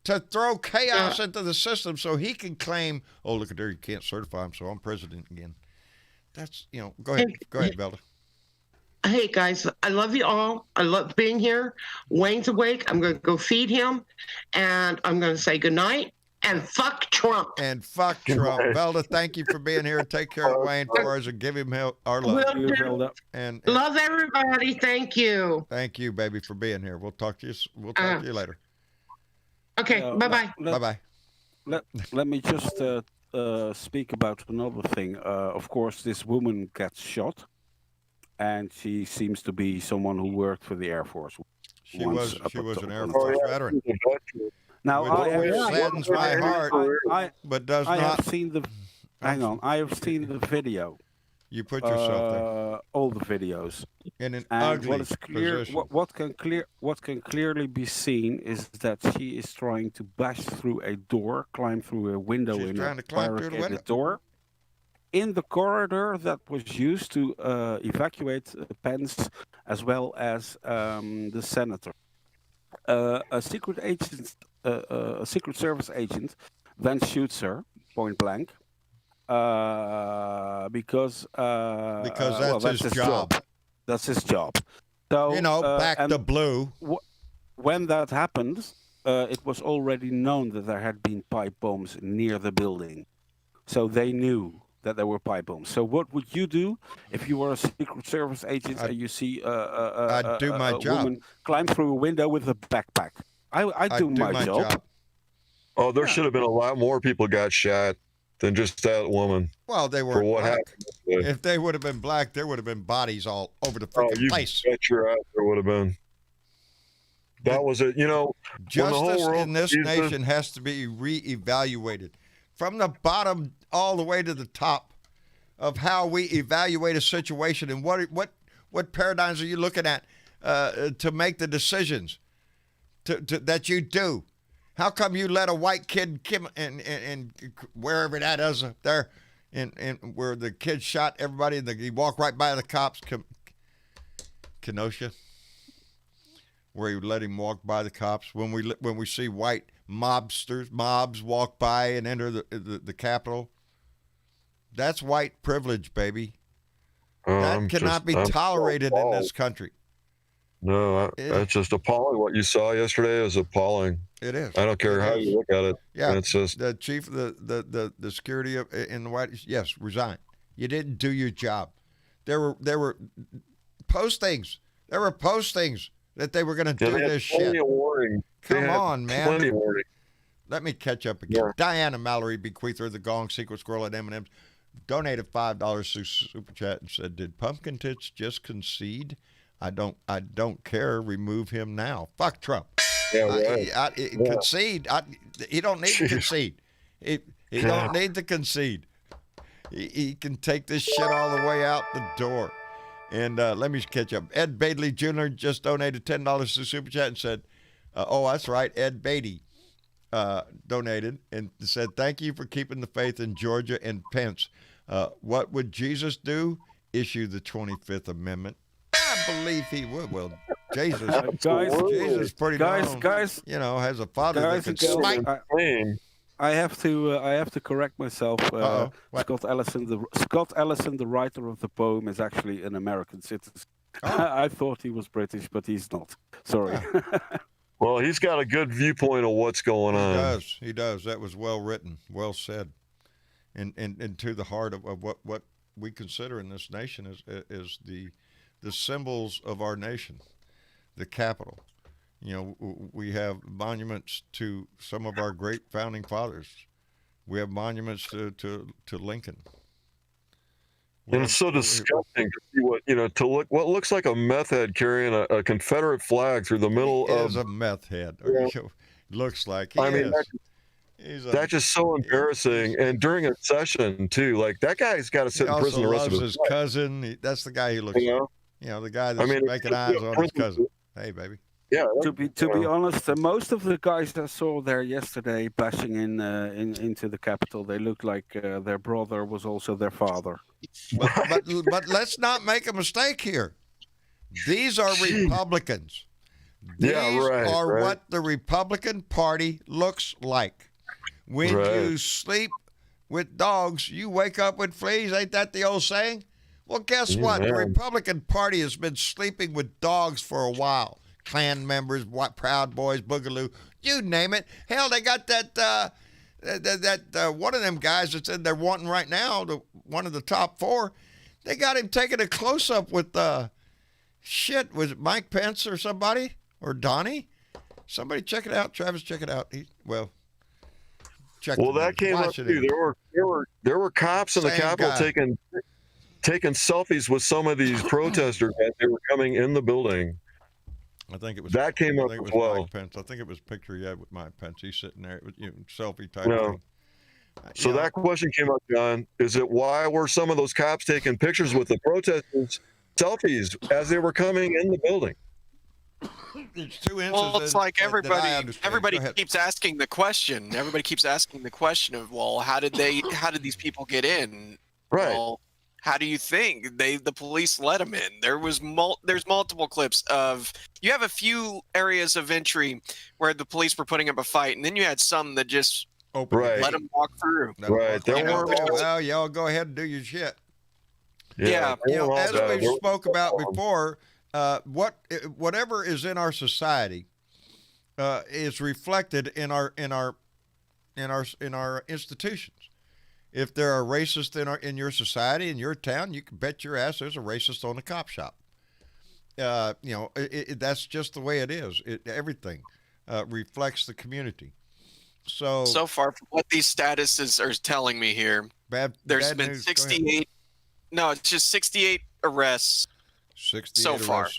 To throw chaos into the system so he can claim, oh, look at there, you can't certify him, so I'm president again. That's, go ahead. Go ahead, Belda. Hey guys, I love you all. I love being here. Wayne's awake. I'm going to go feed him, and I'm going to say goodnight and fuck Trump. And fuck Trump. Belda, thank you for being here. Take care of Wayne for us and give him our love. Will do. And Love everybody. Thank you. thank you, baby, for being here. We'll talk to you. We'll talk to you later. Okay, bye bye. Bye bye. Let me just speak about another thing. Of course, this woman gets shot, and she seems to be someone who worked for the Air Force. She once was up an at Air the- Force veteran. Now, Which I have, saddens my heart, I but does I not. have seen the. Hang on, I have seen the video You put yourself there all the videos. in an And ugly what is clear, position. what can clearly be seen is that she is trying to bash through a door, climb through a window She's in trying a to climb through the window. barricaded door, in the corridor that was used to evacuate Pence as well as the senator. A secret agent, a Secret Service agent, then shoots her point blank. Because Because that's his job. That's his job. So You know, back and to blue. when that happened, it was already known that there had been pipe bombs near the building, so they knew that there were pipe bombs. So what would you do if you were a Secret Service agent and you see I'd do my a job. woman climb through a window with a backpack? I'd do my job. Oh, there should have been a lot more people got shot than just that woman. Well, they For were what black. happened yesterday. If they would have been black, there would have been bodies all over the Oh, freaking you place. bet your ass there would have been. That was it. You know, when the Justice whole world in this sees this- nation has to be reevaluated from the bottom all the way to the top of how we evaluate a situation and what paradigms are you looking at to make the decisions that you do. How come you let a white kid and wherever that is there, and where the kid shot everybody and he walked right by the cops, Kenosha, where you let him walk by the cops? When we see white mobs walk by and enter the Capitol, that's white privilege, baby. That cannot be tolerated in this country. No, that's just appalling. What you saw yesterday is appalling. It is. I don't care It how is. you look at it. Yeah, It's just the chief of the security in the White House, yes, resign. You didn't do your job. There were postings. There were postings that they were going to do they had this plenty shit. of warning. They Come had on, man. Plenty of warning. Let me catch up again. Yeah. Diana Mallory, bequeather of the Gong, Secret Squirrel at M&M's, donated $5 to Super Chat and said, "Did Pumpkin Tits just concede? I don't care. Remove him now. Fuck Trump. Yeah, right. Concede. He don't need to Jeez. concede. He don't need to concede. He can take this shit all the way out the door." And let me catch up. Ed Bailey Jr. just donated $10 to Super Chat and said, "Oh, that's right, Ed Beatty donated and said, thank you for keeping the faith in Georgia and Pence. What would Jesus do? Issue the 25th Amendment." I believe he would. Well, Jesus, Jesus, pretty darn, guys, you know, has a father guys that can and smite. girls, I have to correct myself. What? Scott Ellison, the writer of the poem, is actually an American citizen. I thought he was British, but he's not. Sorry. Well, he's got a good viewpoint of what's going on. He does. That was well written, well said, and to the heart of what we consider in this nation is the symbols of our nation, the Capitol. You know, we have monuments to some of our great founding fathers. We have monuments to Lincoln. And it's so disgusting to see what looks like a meth head carrying a Confederate flag through the middle He of is a meth head. Yeah. Looks like he I mean, is. that's just so embarrassing. And during a session too, like that guy's got to sit He in prison also the rest of loves his his life. cousin. That's the guy he looks You like. know? You know, the guy that's mean, making eyes on his cousin. Hey, baby. Yeah. To be honest, most of the guys that I saw there yesterday bashing into the Capitol, they looked like their brother was also their father. But let's not make a mistake here. These are Republicans. These are what the Republican Party looks like. When you sleep with dogs, you wake up with fleas. Ain't that the old saying? Well, guess what? The Republican Party has been sleeping with dogs for a while. Klan members, Proud Boys, Boogaloo, you name it. Hell, they got that one of them guys that's in there wanting right now, one of the top four. They got him taking a close-up with was it Mike Pence or somebody? Or Donnie? Somebody check it out. Travis, check it out. Well, that came up too. There were cops in the Capitol taking selfies with some of these protesters as they were coming in the building. I think it was that came up as well. Mike Pence. I think it was a picture he had with Mike Pence. He's sitting there with selfie type No. thing. So that question came up, John. Is it why were some of those cops taking pictures with the protesters, selfies, as they were coming in the building? It's two instances. Well, it's like that I everybody understand. Go ahead. keeps asking the question. Everybody keeps asking the question of, well, how did these people get in? Right. Well, how do you think the police let them in? There's multiple clips of, you have a few areas of entry where the police were putting up a fight, and then you had some that just Right. let them walk through. Right. There You know, were Well, y'all go ahead and do your shit. Yeah. they You know, were all as bad. we spoke about before, whatever is in our society is reflected in our institutions. If there are racists in your society, in your town, you can bet your ass there's a racist on the cop shop. You know, that's just the way it is. Everything reflects the community. So far, from what these statuses are telling me here, There's there's been 68. No, it's just 68 arrests 68 so far. arrests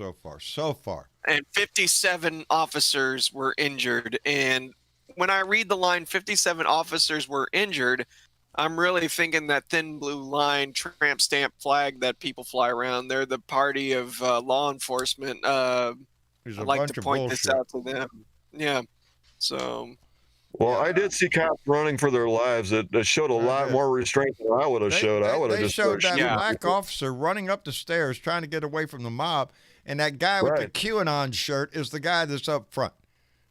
so far. And 57 officers were injured. And when I read the line 57 officers were injured, I'm really thinking that thin blue line tramp stamp flag that people fly around. They're the party of law enforcement. I'd There's a like bunch to of point this bullshit. out to them. Yeah. So Well, I did see cops running for their lives. That showed a lot did. more restraint than I would have showed. I would have They just showed that Yeah. black officer running up the stairs trying to get away from the mob, and that guy with the Right. QAnon shirt is the guy that's up front,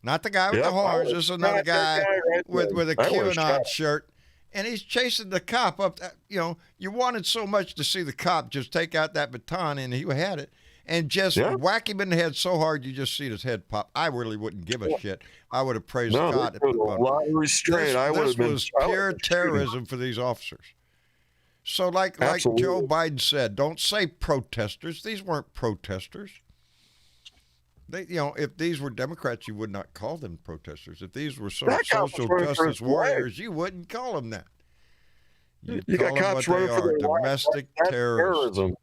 not the guy with Yep, the I horns. would've This is another shot that guy guy right with there. a I would've QAnon shot. shirt, and he's chasing the cop up. You know, you wanted so much to see the cop just take out that baton, and he had it, and just Yeah. whack him in the head so hard you just see his head pop. I really wouldn't give a shit. I would have praised No, God. there was a lot of restraint. I would This have been. was I would've pure been shooting. terrorism for these officers. So, like Joe Absolutely. Biden said, don't say protesters. These weren't protesters. They, you know, if these were Democrats, you would not call them protesters. If these were some That cop was social running for justice his life. warriors, you wouldn't call them that. You'd You got call them cops what running they for are, their lives. domestic That's terrorists. terrorism.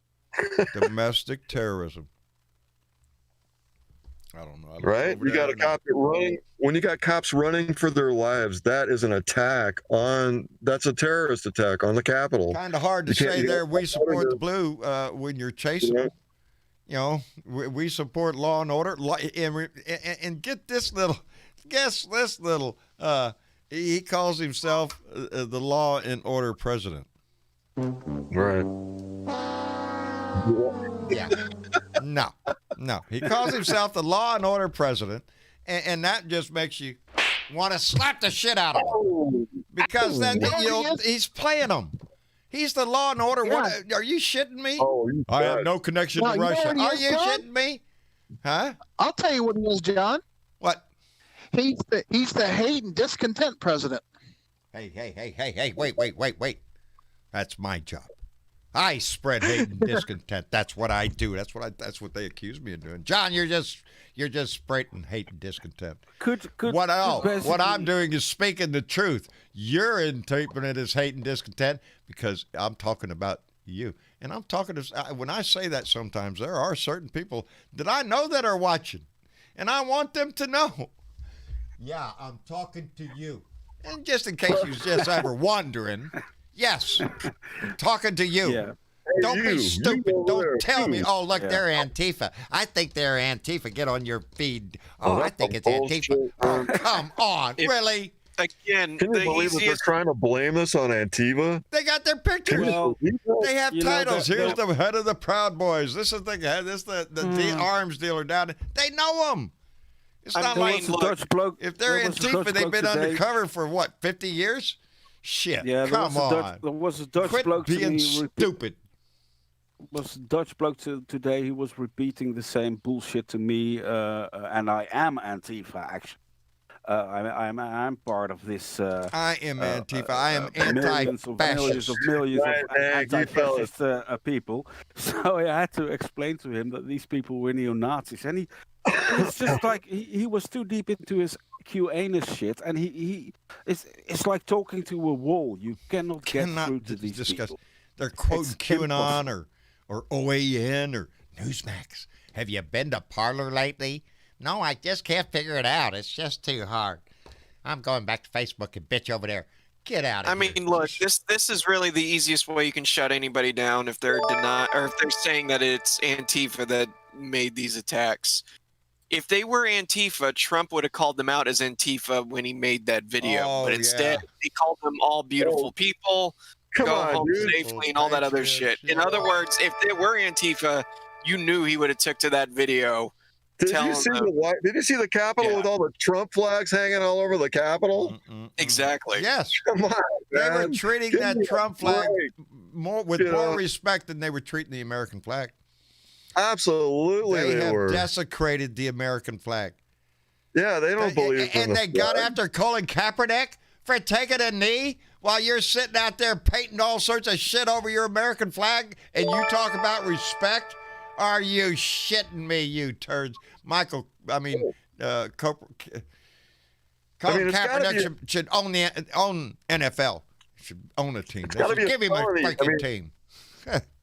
Domestic terrorism. I don't know. I looked Right? over You got there a cop running. When you got cops running for their lives, that is an attack on. That's a terrorist attack on the Capitol. Kind of hard to You can't- say you there. don't- We support the blue when you're chasing Yeah. them. You know, we support law and order. And get this little, guess this little. He calls himself the law and order president. Right. Yeah. No. He calls himself the law and order president, and that just makes you want to slap the shit out of him because then he's playing them. He's the law and order. Yeah. What, are you shitting me? Oh, you I have bet. no connection No, to you know Russia. what he Are is, you John? shitting me? Huh? I'll tell you what he is, John. What? He's the hate and discontent president. Hey, wait. That's my job. I spread hate and discontent. That's what I do. That's what they accuse me of doing. John, you're just spreading hate and discontent. Could What else? What basically- I'm doing is speaking the truth. You're interpreting it as hate and discontent because I'm talking about you. And I'm talking to, when I say that sometimes, there are certain people that I know that are watching. And I want them to know. Yeah, I'm talking to you. And just in case you was just ever wondering, yes, I'm talking to you. Yeah. Don't Hey, be you stupid. over Don't there, tell me, you. oh, look, Yeah. they're Antifa. I think they're Antifa. Get on your feed. Oh, I that's think a it's Antifa. bullshit, Oh, man. come on. If- Really? again, Can you the believe that they're easiest. trying to blame this on Antifa? They got their pictures. Well, They have you know, titles. the- Here's the- the head of the Proud Boys. This is the guy. This is the arms dealer down there. They know them. It's I not mean, like There was a look, Dutch bloke. if they're there was a Antifa, Dutch they've bloke been today- undercover for what, 50 years? Shit. Yeah, there come was a on. There was a Dutch Quit bloke to being me stupid. was a Dutch bloke today. He was repeating the same bullshit to me, and I am Antifa actually. I'm part of this. I am Antifa. I am Millions of anti-fascist. millions of Right, man, you anti-fascist people. So I had to explain to him that these people were neo-Nazis, and it's just like he was too deep into his QAnus shit, and it's like talking to a wall. You cannot get through to these discuss. people. They're quoting It's QAnon or OAN or Newsmax. Have you been to Parler lately? No, I just can't figure it out. It's just too hard. I'm going back to Facebook and bitch over there. Get out of I here. mean, look, this is really the easiest way you can shut anybody down if they're if they're saying that it's Antifa that made these attacks. If they were Antifa, Trump would have called them out as Antifa when he made that video. Oh, but instead, yeah. he called them all beautiful people, Come go on, home dude. safely, and all that other shit. In other words, if they were Antifa, you knew he would have took to that video. Did telling you see them- Did you see the Capitol Yeah. with all the Trump flags hanging all over the Capitol? Exactly. Yes. Come on, They were man. treating Give that me a Trump flag break. with You more know? respect than they were treating the American flag. Absolutely, They they have were. desecrated the American flag. Yeah, they don't believe in And the they got flag. after Colin Kaepernick for taking a knee while you're sitting out there painting all sorts of shit over your American flag, and you talk about respect? Are you shitting me, you turds? Colin it's Kaepernick gotta should own NFL. Should own a team. They gotta should be a give him a felony. I freaking mean- team.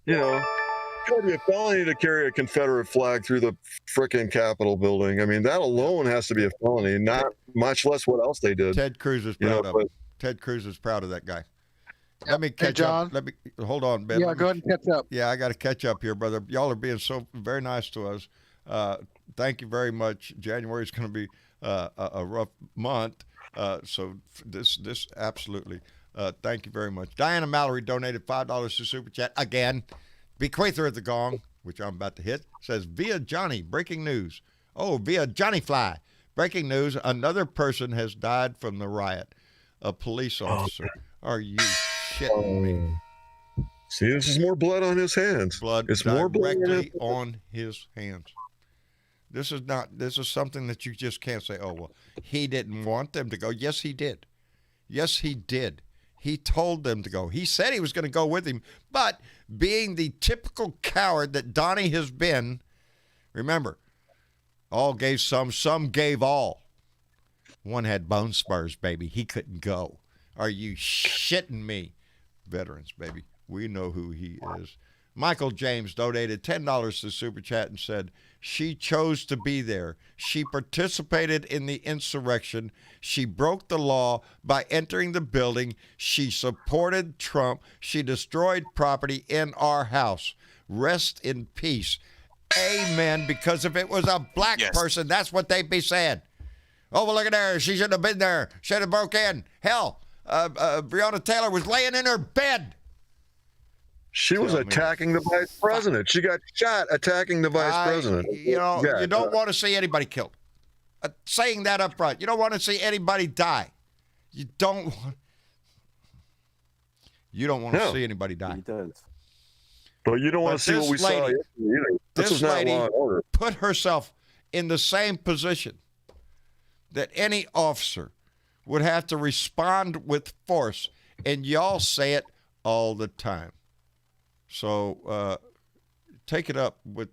You know, it's got to be a felony to carry a Confederate flag through the frickin' Capitol building. I mean, that alone has to be a felony, not much less what else they did. Ted Cruz is You know, proud of but- him. Ted Cruz is proud of that guy. Let me catch John. up. Let me hold on, Ben. Yeah, Let me- go ahead and catch up. Yeah, I got to catch up here, brother. Y'all are being so very nice to us. Thank you very much. January is going to be a rough month, so this absolutely. Thank you very much. Diana Mallory donated $5 to Super Chat again. Bequeather of the Gong, which I'm about to hit, says via Johnny breaking news. Oh, via Johnny Fly breaking news. Another person has died from the riot. A police officer. Are you shitting me? See, this is more blood on his hands. Blood It's more blood on directly his- on his hands. This is something that you just can't say, oh, well, he didn't want them to go. Yes, he did. Yes, he did. He told them to go. He said he was going to go with him, but being the typical coward that Donnie has been, remember, all gave some gave all. One had bone spurs, baby. He couldn't go. Are you shitting me? Veterans, baby. We know who he is. Michael James donated $10 to Super Chat and said, she chose to be there. She participated in the insurrection. She broke the law by entering the building. She supported Trump. She destroyed property in our house. Rest in peace. Amen. Because if it was a black person, that's what they'd be saying. Oh, well, look at her. She shouldn't have been there. Should have broke in. Hell, Breonna Taylor was laying in her bed. She was Tell me. attacking the vice president. She got shot attacking the vice president. You know, Yeah, you don't want to see anybody killed. Saying that up front. You don't want to see anybody die. You don't want. You don't want to No. see anybody die. He does. But you don't want But to see what this we saw lady- yesterday either. This was not lady law and order. put herself in the same position that any officer would have to respond with force, and y'all say it all the time. So take it up with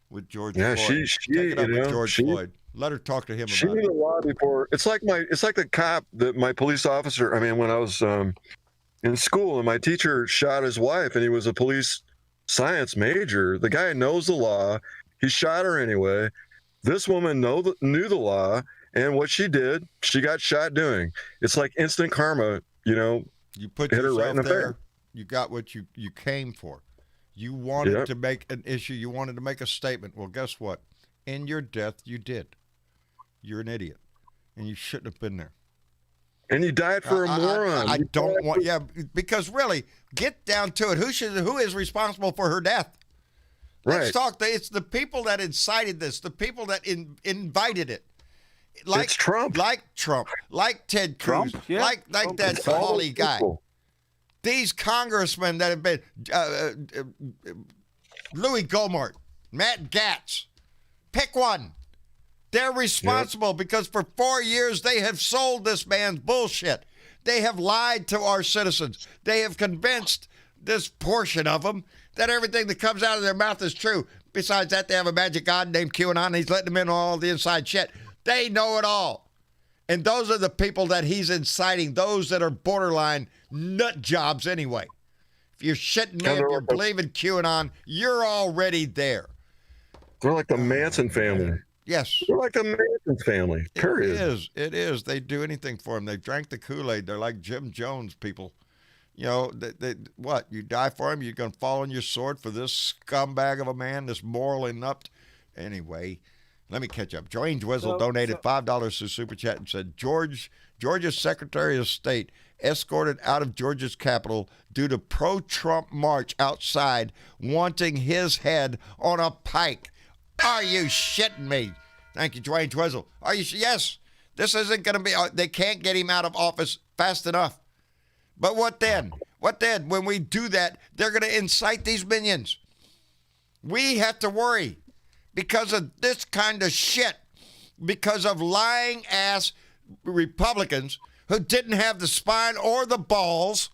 with George Yeah, Floyd. she take it up you with know, George she- Floyd. Let her talk to him She about knew it. the law before. It's like the cop that my police officer. I mean, when I was in school and my teacher shot his wife, and he was a police science major. The guy knows the law. He shot her anyway. This woman knew the law, and what she did, she got shot doing. It's like instant karma. You know, You put hit her yourself right in the there. face. You got what you came for. You wanted Yep. to make an issue. You wanted to make a statement. Well, guess what? In your death, you did. You're an idiot, and you shouldn't have been there. And you died for a moron. I You don't died want. for- Yeah, because really, get down to it. Who is responsible for her death? Let's Right. talk. It's the people that incited this. The people that invited it. Like It's Trump. Like Ted Cruz, Trump? Yeah, like Trump. that It's all those Hawley guy. people. These congressmen that have been Louis Gohmert, Matt Gaetz, pick one. They're responsible because for 4 years they have sold this man's bullshit. They have lied to our citizens. They have convinced this portion of them that everything that comes out of their mouth is true. Besides that, they have a magic god named QAnon, and he's letting them in on all the inside shit. They know it all. And those are the people that he's inciting, those that are borderline nut jobs anyway. If you're shitting me, if you're believing QAnon, you're already there. They're like the Manson family. Yes. They're like the American family, period. It is. It is. They do anything for him. They drank the Kool-Aid. They're like Jim Jones people. You know, what? You die for him? You're going to fall on your sword for this scumbag of a man, this moral inept? Anyway, let me catch up. Joanne Dwizzle donated $5 to Super Chat and said, Georgia's Secretary of State escorted out of Georgia's capital due to pro-Trump march outside wanting his head on a pike. Are you shitting me? Thank you, Dwayne Twizzle. Are you? Yes. This isn't going to be. They can't get him out of office fast enough. But what then? What then? When we do that, they're going to incite these minions. We have to worry because of this kind of shit. Because of lying ass Republicans who didn't have the spine or the balls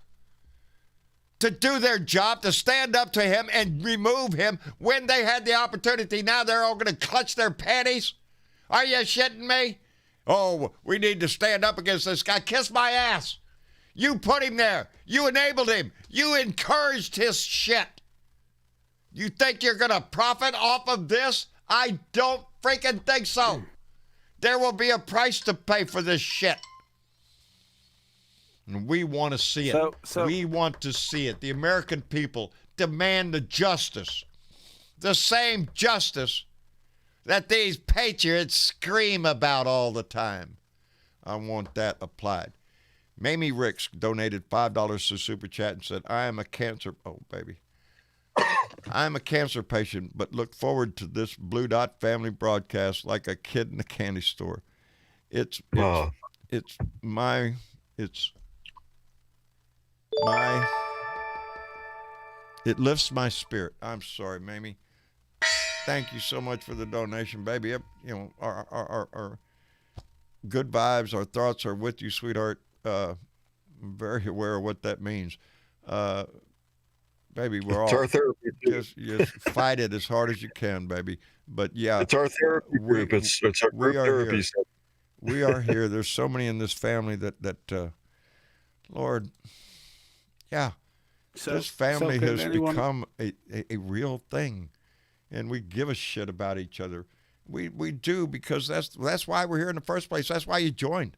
to do their job, to stand up to him and remove him when they had the opportunity. Now they're all going to clutch their panties. Are you shitting me? Oh, we need to stand up against this guy. Kiss my ass. You put him there. You enabled him. You encouraged his shit. You think you're going to profit off of this? I don't freaking think so. There will be a price to pay for this shit. And we want to see it. We want to see it. The American people demand the justice. The same justice that these patriots scream about all the time. I want that applied. Mamie Ricks donated $5 to Super Chat and said, I am a cancer patient, but look forward to this Blue Dot family broadcast like a kid in a candy store. It lifts my spirit. I'm sorry, Mamie. Thank you so much for the donation, baby. You know, our good vibes, our thoughts are with you, sweetheart. I'm very aware of what that means. Baby, we're all our therapy. Just fight it as hard as you can, baby. But yeah, it's our therapy group. It's our group therapy. We are here. There's so many in this family that Lord, yeah, this family has become a real thing, and we give a shit about each other. We do, because that's why we're here in the first place. That's why you joined.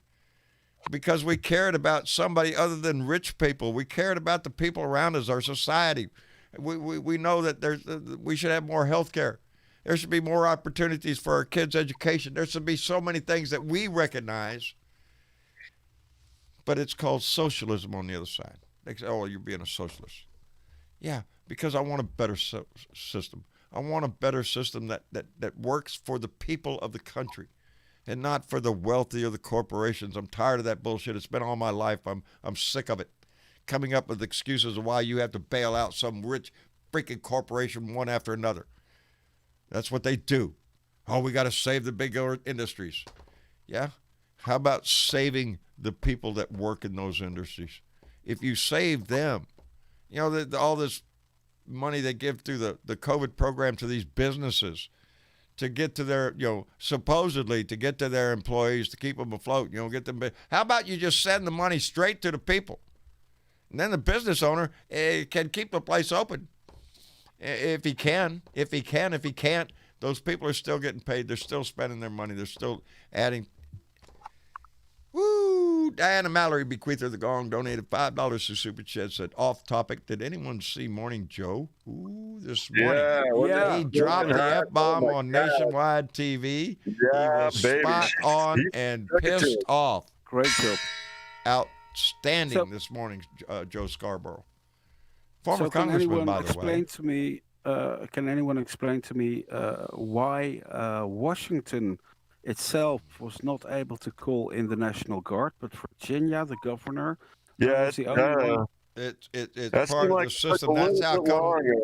Because we cared about somebody other than rich people. We cared about the people around us, our society. We know that we should have more health care. There should be more opportunities for our kids' education. There should be so many things that we recognize. But it's called socialism on the other side. They say, oh, you're being a socialist. Yeah, because I want a better system. I want a better system that works for the people of the country, and not for the wealthy or the corporations. I'm tired of that bullshit. It's been all my life. I'm sick of it. Coming up with excuses of why you have to bail out some rich freaking corporation one after another. That's what they do. Oh, we got to save the big industries. Yeah? How about saving the people that work in those industries? If you save them, you know, all this money they give through the COVID program to these businesses, to get to their, supposedly to get to their employees, to keep them afloat, get them. How about you just send the money straight to the people? And then the business owner can keep the place open. If he can. If he can't, those people are still getting paid. They're still spending their money. They're still adding. Woo! Diana Mallory, bequeather the gong, donated $5 to Super Chat, said, off topic, did anyone see Morning Joe? Ooh, this morning. Yeah. He dropped the F-bomb on nationwide TV. Yeah, he was spot on and pissed off. Great job. Outstanding this morning, Joe Scarborough. Former congressman, by the way. Can anyone explain to me why Washington itself was not able to call in the National Guard, but Virginia, the governor, was the only one? It's part of the system.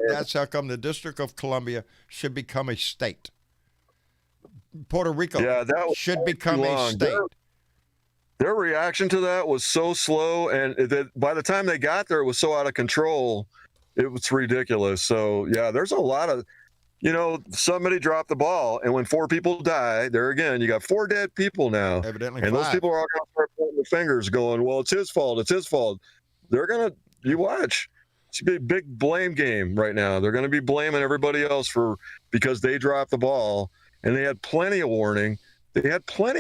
That's how come the District of Columbia should become a state. Puerto Rico should become a state. Their reaction to that was so slow, and by the time they got there, it was so out of control. It was ridiculous. So, yeah, there's a lot of, somebody dropped the ball, and when 4 people die, there again, you got 4 dead people now. Evidently, and 5. Those people are all going to start pointing their fingers going, well, it's his fault. It's his fault. They're going to, you watch. It's a big blame game right now. They're going to be blaming everybody else because they dropped the ball. and they had plenty of warning. They had, social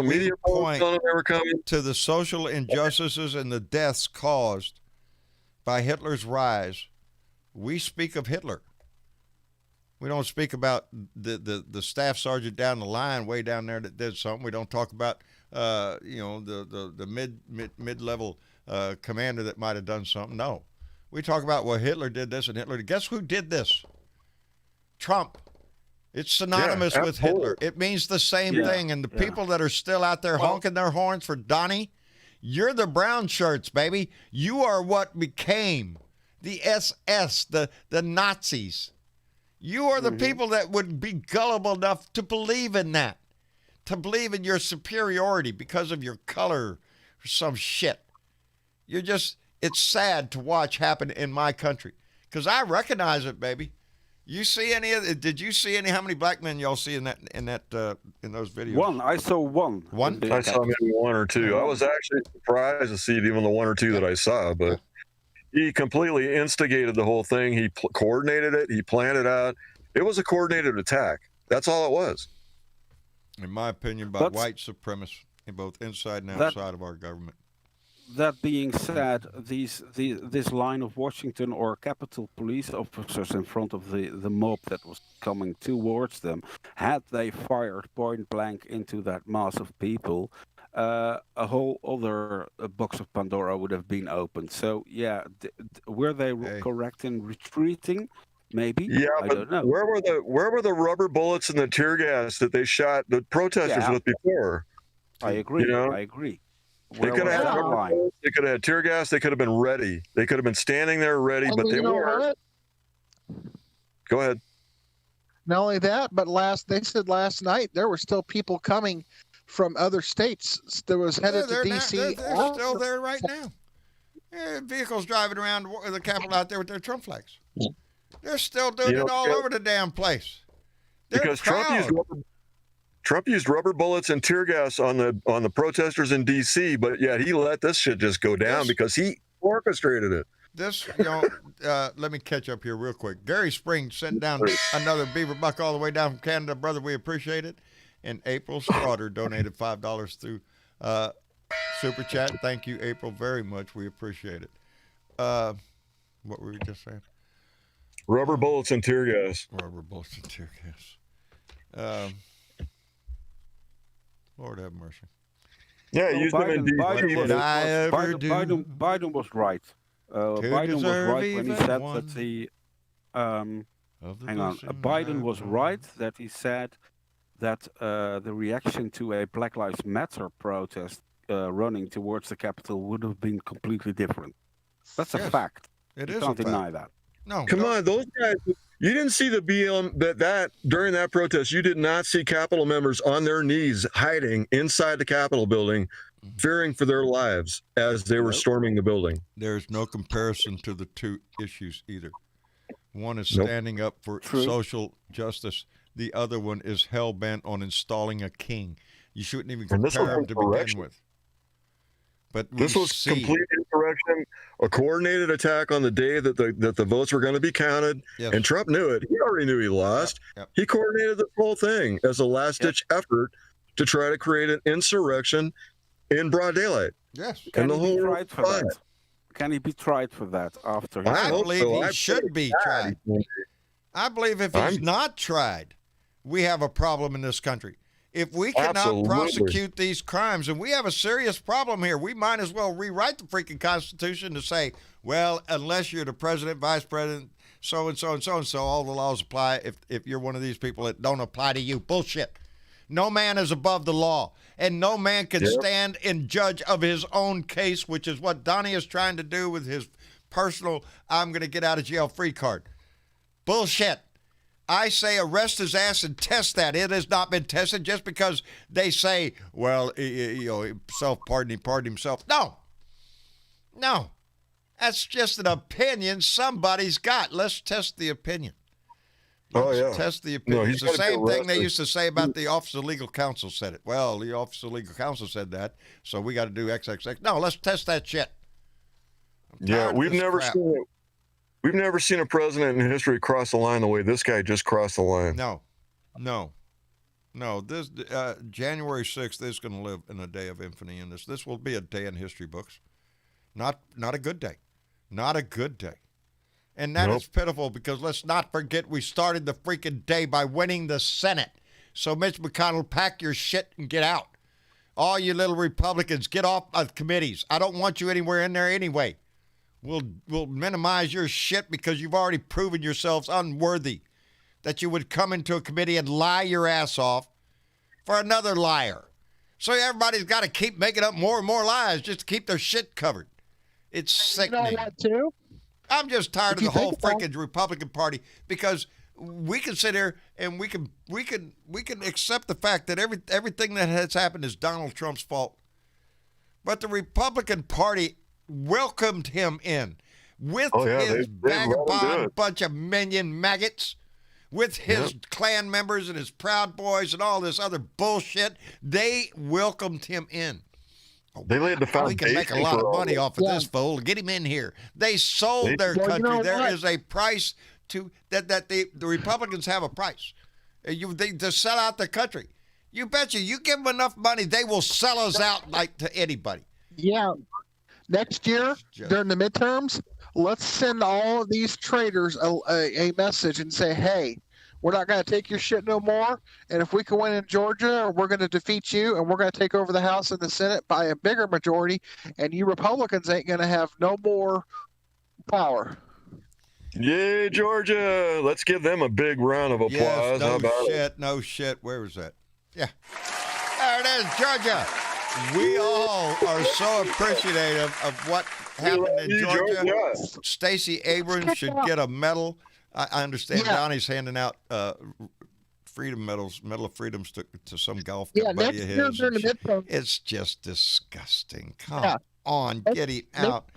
when we media point posts they were coming. to the social injustices and the deaths caused by Hitler's rise, we speak of Hitler. We don't speak about the staff sergeant down the line, way down there, that did something. We don't talk about the mid-level commander that might have done something. No, we talk about, well, Hitler did this and Hitler did. Guess who did this? Trump. It's synonymous with Hitler. It means the same thing. And the people that are still out there honking their horns for Donnie, you're the brown shirts, baby. You are what became the SS, the Nazis. You are the people that would be gullible enough to believe in that, to believe in your superiority because of your color or some shit. It's sad to watch happen in my country because I recognize it, baby. You see any of it? Did you see how many black men y'all see in those videos? One. I saw one. One? I saw maybe one or two. I was actually surprised to see even the one or two that I saw, but he completely instigated the whole thing. He coordinated it. He planned it out. It was a coordinated attack. That's all it was. In my opinion, by white supremacists, both inside and outside of our government. That being said, this line of Washington or Capitol police officers in front of the mob that was coming towards them, had they fired point blank into that mass of people, a whole other box of Pandora would have been opened. So yeah, were they correct in retreating? Maybe. Yeah, I but don't know. where were the rubber bullets and the tear gas that they shot the protesters with before? I agree. I agree. They could have had rubber bullets, they could have had tear gas. They could have been ready. They could have been standing there ready, but they weren't. Go ahead. Not only that, but they said last night there were still people coming from other states that was headed to D.C. They're still there right now. Vehicles driving around the Capitol out there with their Trump flags. They're still doing it all over the damn place. Because Trump used rubber bullets and tear gas on the protesters in D.C., but yet he let this shit just go down because he orchestrated it. Let me catch up here real quick. Gary Springs sent down another beaver buck all the way down from Canada. Brother, we appreciate it. And April Straughter donated $5 through Super Chat. Thank you, April, very much. We appreciate it. What were we just saying? Rubber bullets and tear gas. Rubber bullets and tear gas. Lord have mercy. Yeah, use them in Biden was right. Biden was right when he said that Biden was right that he said that the reaction to a Black Lives Matter protest running towards the Capitol would have been completely different. That's a fact. You can't deny that. No, come on, those guys. You didn't see the BLM that during that protest. You did not see Capitol members on their knees hiding inside the Capitol building, fearing for their lives as they were storming the building. There's no comparison to the two issues either. One is standing up for social justice. The other one is hell bent on installing a king. You shouldn't even compare them to begin with. But this was complete insurrection, a coordinated attack on the day that the votes were going to be counted, and Trump knew it. He already knew he lost. He coordinated the whole thing as a last-ditch effort to try to create an insurrection in broad daylight. Yes. Can he be tried for that? Can he be tried for that after? I believe he should be tried. I believe if he's not tried, we have a problem in this country. If we cannot prosecute these crimes, and we have a serious problem here, we might as well rewrite the freaking Constitution to say, well, unless you're the president, vice president, so-and-so and so-and-so, all the laws apply. If you're one of these people, it don't apply to you. Bullshit. No man is above the law, and no man can stand and judge of his own case, which is what Donnie is trying to do with his personal I'm going to get out of jail free card. Bullshit. I say arrest his ass and test that. It has not been tested just because they say, well, self-pardon, he pardoned himself. No. That's just an opinion somebody's got. Let's test the opinion. Let's test the opinion. No, it's the same thing they used to say about the Office of Legal Counsel said it. Well, the Office of Legal Counsel said that, so we got to do XXX. No, let's test that shit. Yeah, we've never seen it. We've never seen a president in history cross the line the way this guy just crossed the line. No. This January 6th is going to live in a day of infamy in this. This will be a day in history books. Not a good day. Not a good day. And that is pitiful because let's not forget we started the freaking day by winning the Senate. So Mitch McConnell, pack your shit and get out. All you little Republicans, get off of committees. I don't want you anywhere in there anyway. We'll minimize your shit because you've already proven yourselves unworthy that you would come into a committee and lie your ass off for another liar. So everybody's got to keep making up more and more lies just to keep their shit covered. It's sickening. You know what, too? I'm just tired of If the you whole think about freaking Republican Party because we can sit here and we can accept the fact that everything that has happened is Donald Trump's fault. But the Republican Party welcomed him in with his vagabond bunch of minion maggots, with his Klan members and his Proud Boys and all this other bullshit. They welcomed him in. They laid the foundation. We can make a lot of money off of this fool. Get him in here. They sold their country. There is a price to that the Republicans have a price. To sell out the country. You betcha. You give them enough money, they will sell us out like to anybody. Yeah. Next year, during the midterms, let's send all of these traitors a message and say, hey, we're not going to take your shit no more. And if we can win in Georgia, we're going to defeat you, and we're going to take over the House and the Senate by a bigger majority, and you Republicans ain't going to have no more power. Yay, Georgia. Let's give them a big round of applause. Yes, How about it? No shit. Where was that? Yeah. There it is, Georgia. We all are so appreciative of what happened in Georgia. Stacey Abrams should get a medal. I understand Donnie's handing out freedom medals, Medal of Freedoms to some golf buddy of his. It's just disgusting. Come on, get him out.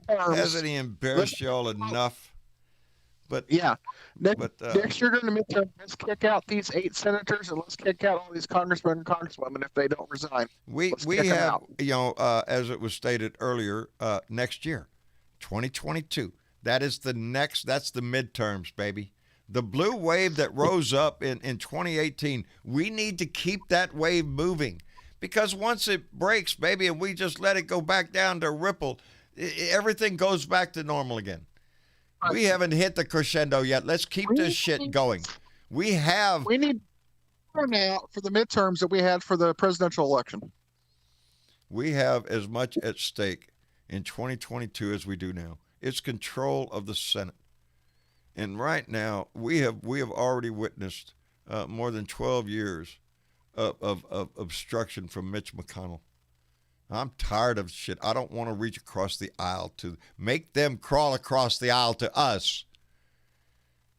Hasn't he embarrassed y'all enough? But next year during the midterm, let's kick out these 8 senators and let's kick out all these congressmen and congresswomen if they don't resign. We have, as it was stated earlier, next year, 2022. That's the midterms, baby. The blue wave that rose up in 2018, we need to keep that wave moving because once it breaks, baby, and we just let it go back down to ripple, everything goes back to normal again. We haven't hit the crescendo yet. Let's keep this shit going. We need turnout for the midterms that we had for the presidential election. We have as much at stake in 2022 as we do now. It's control of the Senate. And right now, we have already witnessed more than 12 years of obstruction from Mitch McConnell. I'm tired of shit. I don't want to reach across the aisle to make them crawl across the aisle to us.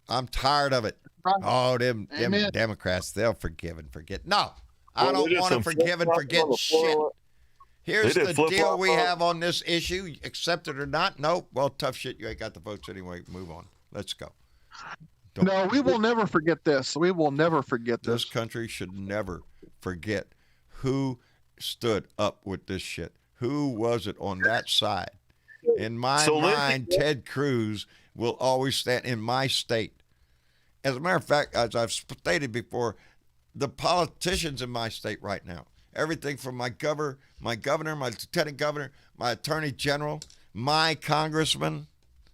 I'm tired of it. Oh, them Democrats, they'll forgive and forget. No, I don't want to forgive and forget shit. Here's the deal we have on this issue. Accept it or not. Nope. Well, tough shit. You ain't got the votes anyway. Move on. Let's go. We will never forget this. We will never forget this. This country should never forget who stood up with this shit. Who was it on that side? In my mind, Ted Cruz will always stand in my state. As a matter of fact, as I've stated before, the politicians in my state right now, everything from my governor, my lieutenant governor, my attorney general, my congressman,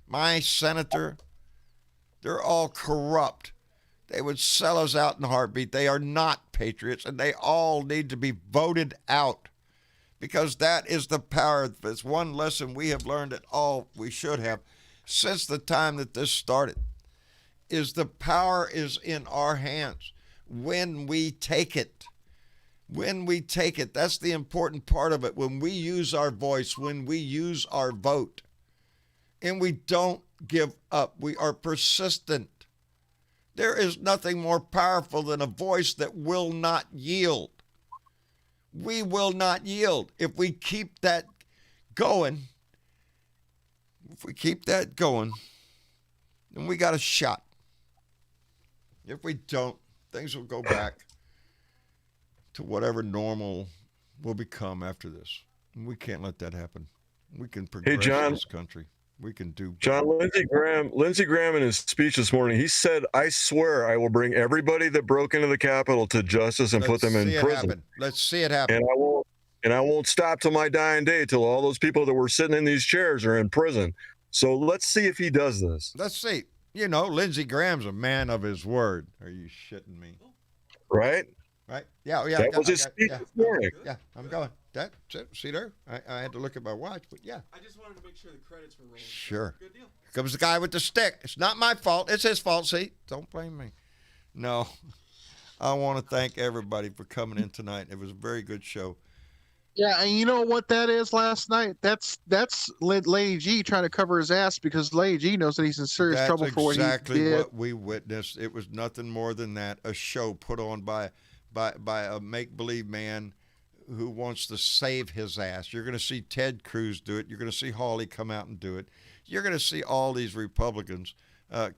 my senator, they're all corrupt. They would sell us out in a heartbeat. They are not patriots, and they all need to be voted out because that is the power. It's one lesson we have learned at all we should have since the time that this started, is the power is in our hands when we take it. When we take it, that's the important part of it. When we use our voice, when we use our vote, and we don't give up, we are persistent. There is nothing more powerful than a voice that will not yield. We will not yield. If we keep that going, then we got a shot. If we don't, things will go back to whatever normal will become after this. We can't let that happen. We can progress this country. We can do. John, Lindsey Graham in his speech this morning, he said, "I swear I will bring everybody that broke into the Capitol to justice and put them in prison. Let's see it happen. And I won't stop till my dying day till all those people that were sitting in these chairs are in prison." So let's see if he does this. Let's see. You know, Lindsey Graham's a man of his word. Are you shitting me? Right? Right? Yeah. That was his speech this morning. Yeah, I'm going. That's it. See there? I had to look at my watch, but yeah. I just wanted to make sure the credits were rolling. Sure. Good deal. Here comes the guy with the stick. It's not my fault. It's his fault. See? Don't blame me. No. I want to thank everybody for coming in tonight. It was a very good show. Yeah, and you know what that is last night? That's Lady G trying to cover his ass because Lady G knows that he's in serious trouble for what he did. That's exactly what we witnessed. It was nothing more than that, a show put on by a make-believe man who wants to save his ass. You're going to see Ted Cruz do it. You're going to see Hawley come out and do it. You're going to see all these Republicans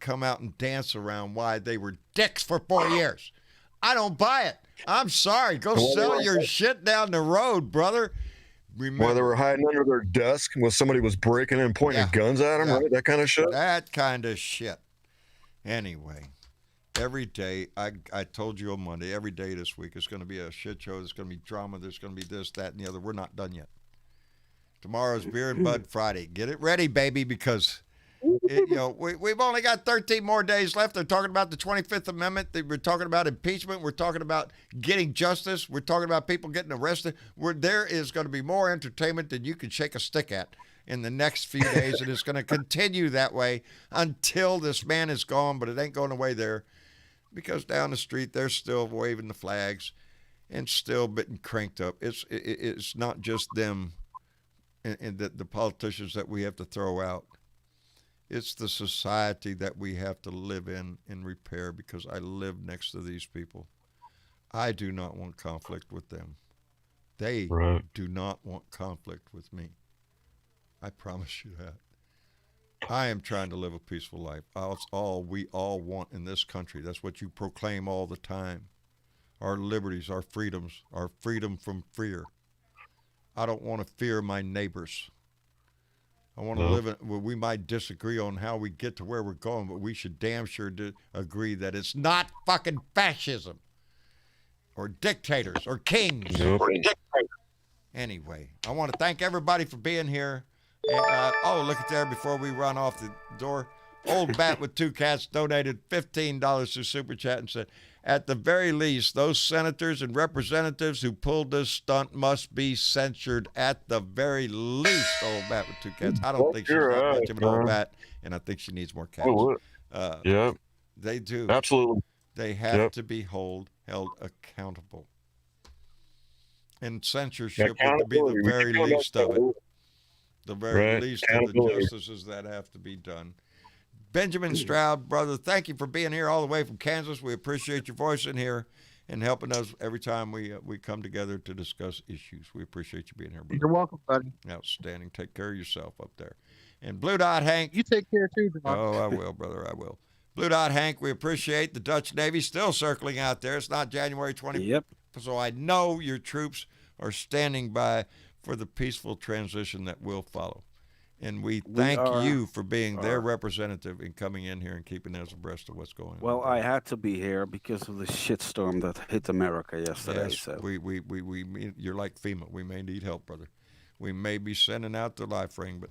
come out and dance around why they were dicks for 4 years. I don't buy it. I'm sorry. Go sell your shit down the road, brother. While they were hiding under their desk when somebody was breaking in and pointing guns at them, right? That kind of shit? That kind of shit. Anyway, every day, I told you on Monday, every day this week is going to be a shit show. There's going to be drama. There's going to be this, that, and the other. We're not done yet. Tomorrow's Beer and Bud Friday. Get it ready, baby, because we've only got 13 more days left. They're talking about the 25th Amendment. We're talking about impeachment. We're talking about getting justice. We're talking about people getting arrested. There is going to be more entertainment than you can shake a stick at in the next few days, and it's going to continue that way until this man is gone, but it ain't going away there because down the street they're still waving the flags and still getting cranked up. It's not just them and the politicians that we have to throw out. It's the society that we have to live in and repair because I live next to these people. I do not want conflict with them. They do not want conflict with me. I promise you that. I am trying to live a peaceful life. That's all we all want in this country. That's what you proclaim all the time. Our liberties, our freedoms, our freedom from fear. I don't want to fear my neighbors. I want to live in where we might disagree on how we get to where we're going, but we should damn sure agree that it's not fucking fascism or dictators or kings. Anyway, I want to thank everybody for being here. And, look at there before we run off the door. Old Bat with Two Cats donated $15 to Super Chat and said, at the very least, those senators and representatives who pulled this stunt must be censured at the very least. Old Bat with Two Cats. I don't think she's that much of an old bat, and I think she needs more cats. Yeah. They do. Absolutely. They have to be held accountable. And censorship would be the very least of it. The very least of the justices that have to be done. Benjamin Stroud, brother, thank you for being here all the way from Kansas. We appreciate your voice in here and helping us every time we come together to discuss issues. We appreciate you being here, brother. You're welcome, buddy. Outstanding. Take care of yourself up there. And Blue Dot Hank. You take care too, John. Oh, I will, brother. I will. Blue Dot Hank, we appreciate the Dutch Navy still circling out there. It's not January 20th. Yep. So I know your troops are standing by for the peaceful transition that will follow. And we thank you for being their representative and coming in here and keeping us abreast of what's going on. Well, I had to be here because of the shitstorm that hit America yesterday. Yes, so you're like FEMA. We may need help, brother. We may be sending out the life ring,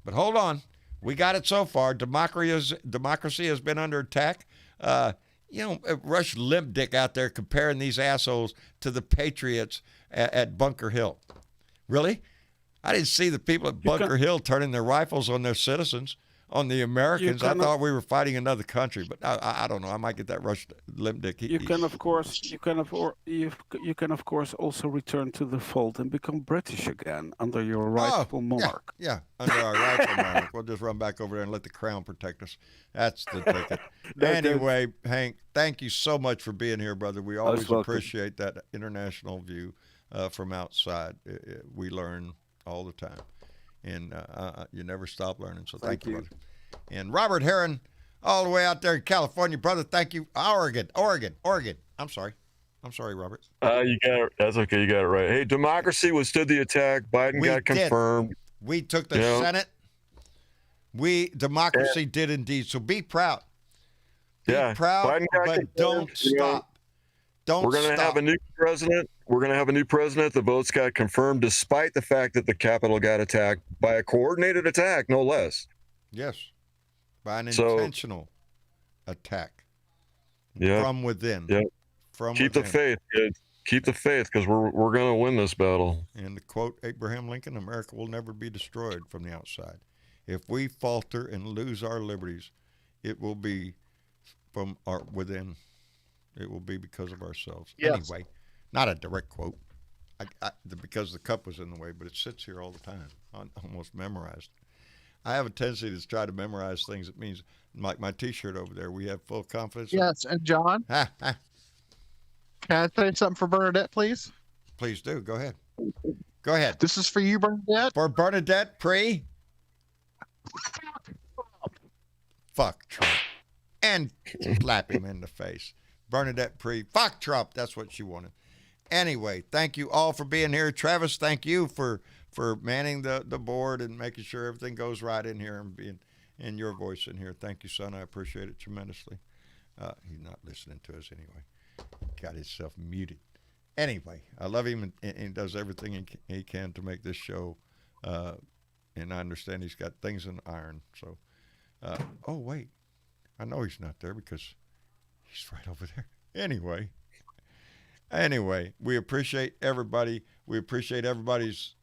but hold on. We got it so far. Democracy has been under attack. Rush Limdick out there comparing these assholes to the Patriots at Bunker Hill. Really? I didn't see the people at Bunker Hill turning their rifles on their citizens, on the Americans. I thought we were fighting another country, but I don't know. I might get that Rush Limdick. You can of course also return to the fold and become British again under your rightful monarch. Yeah, under our rightful monarch. We'll just run back over there and let the crown protect us. That's the ticket. Anyway, Hank, thank you so much for being here, brother. We always appreciate that international view from outside. We learn all the time, and you never stop learning, so thank you, brother. And Robert Heron, all the way out there in California, brother, thank you. Oregon. I'm sorry, Robert. You got it. That's okay. You got it right. Hey, democracy withstood the attack. Biden got confirmed. We took the Senate. Democracy did indeed. So be proud. Be Yeah, proud, Biden got but confirmed, don't you know. stop. Don't We're going to have a new president. We're going to have a new president. The votes got confirmed, despite the fact that the Capitol got attacked by a coordinated attack, no less. Yes, by an So- intentional attack Yeah. from within. Yeah. From Keep within. the faith, kids. Keep the faith, because we're going to win this battle. And to quote Abraham Lincoln, America will never be destroyed from the outside. If we falter and lose our liberties, it will be from our within. It will be because of ourselves. Yes. Anyway, not a direct quote, because the cup was in the way, but it sits here all the time, almost memorized. I have a tendency to try to memorize things. It means, like my T-shirt over there, we have full confidence. Yes, and John, can I say something for Bernadette, please? Please do. Go ahead. Go ahead. This is for you, Bernadette. For Bernadette Pre. Fuck Trump. And slap him in the face. Bernadette Pre. Fuck Trump. That's what she wanted. Anyway, thank you all for being here. Travis, thank you for manning the board and making sure everything goes right in here and being in your voice in here. Thank you, son. I appreciate it tremendously. He's not listening to us anyway. Got himself muted. Anyway, I love him and he does everything he can to make this show. And I understand he's got things in iron. So, oh, wait. I know he's not there because he's right over there. Anyway, we appreciate everybody. We appreciate everybody's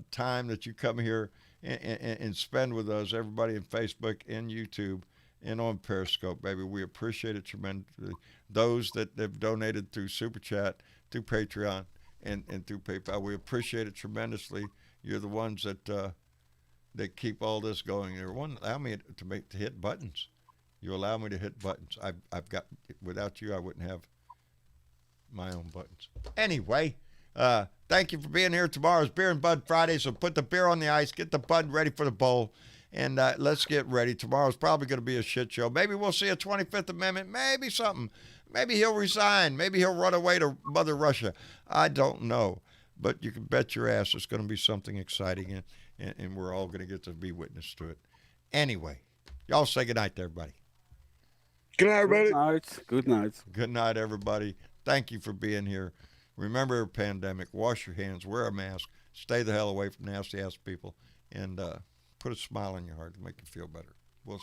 time that you come here and spend with us, everybody in Facebook and YouTube and on Periscope, baby. We appreciate it tremendously. Those that have donated through Super Chat, through Patreon, and through PayPal, we appreciate it tremendously. You're the ones that keep all this going. You're one allow me to hit buttons. You allow me to hit buttons. I've got, without you, I wouldn't have my own buttons. Anyway, thank you for being here. Tomorrow's Beer and Bud Friday, so put the beer on the ice, get the bud ready for the bowl, and let's get ready. Tomorrow's probably going to be a shit show. Maybe we'll see a 25th Amendment, maybe something. Maybe he'll resign. Maybe he'll run away to Mother Russia. I don't know, but you can bet your ass it's going to be something exciting, and we're all going to get to be witness to it. Anyway, y'all say goodnight to everybody. Good night, everybody. Good night. Good night. Good night, everybody. Thank you for being here. Remember, pandemic, wash your hands, wear a mask, stay the hell away from nasty-ass people, and put a smile on your heart to make you feel better. We'll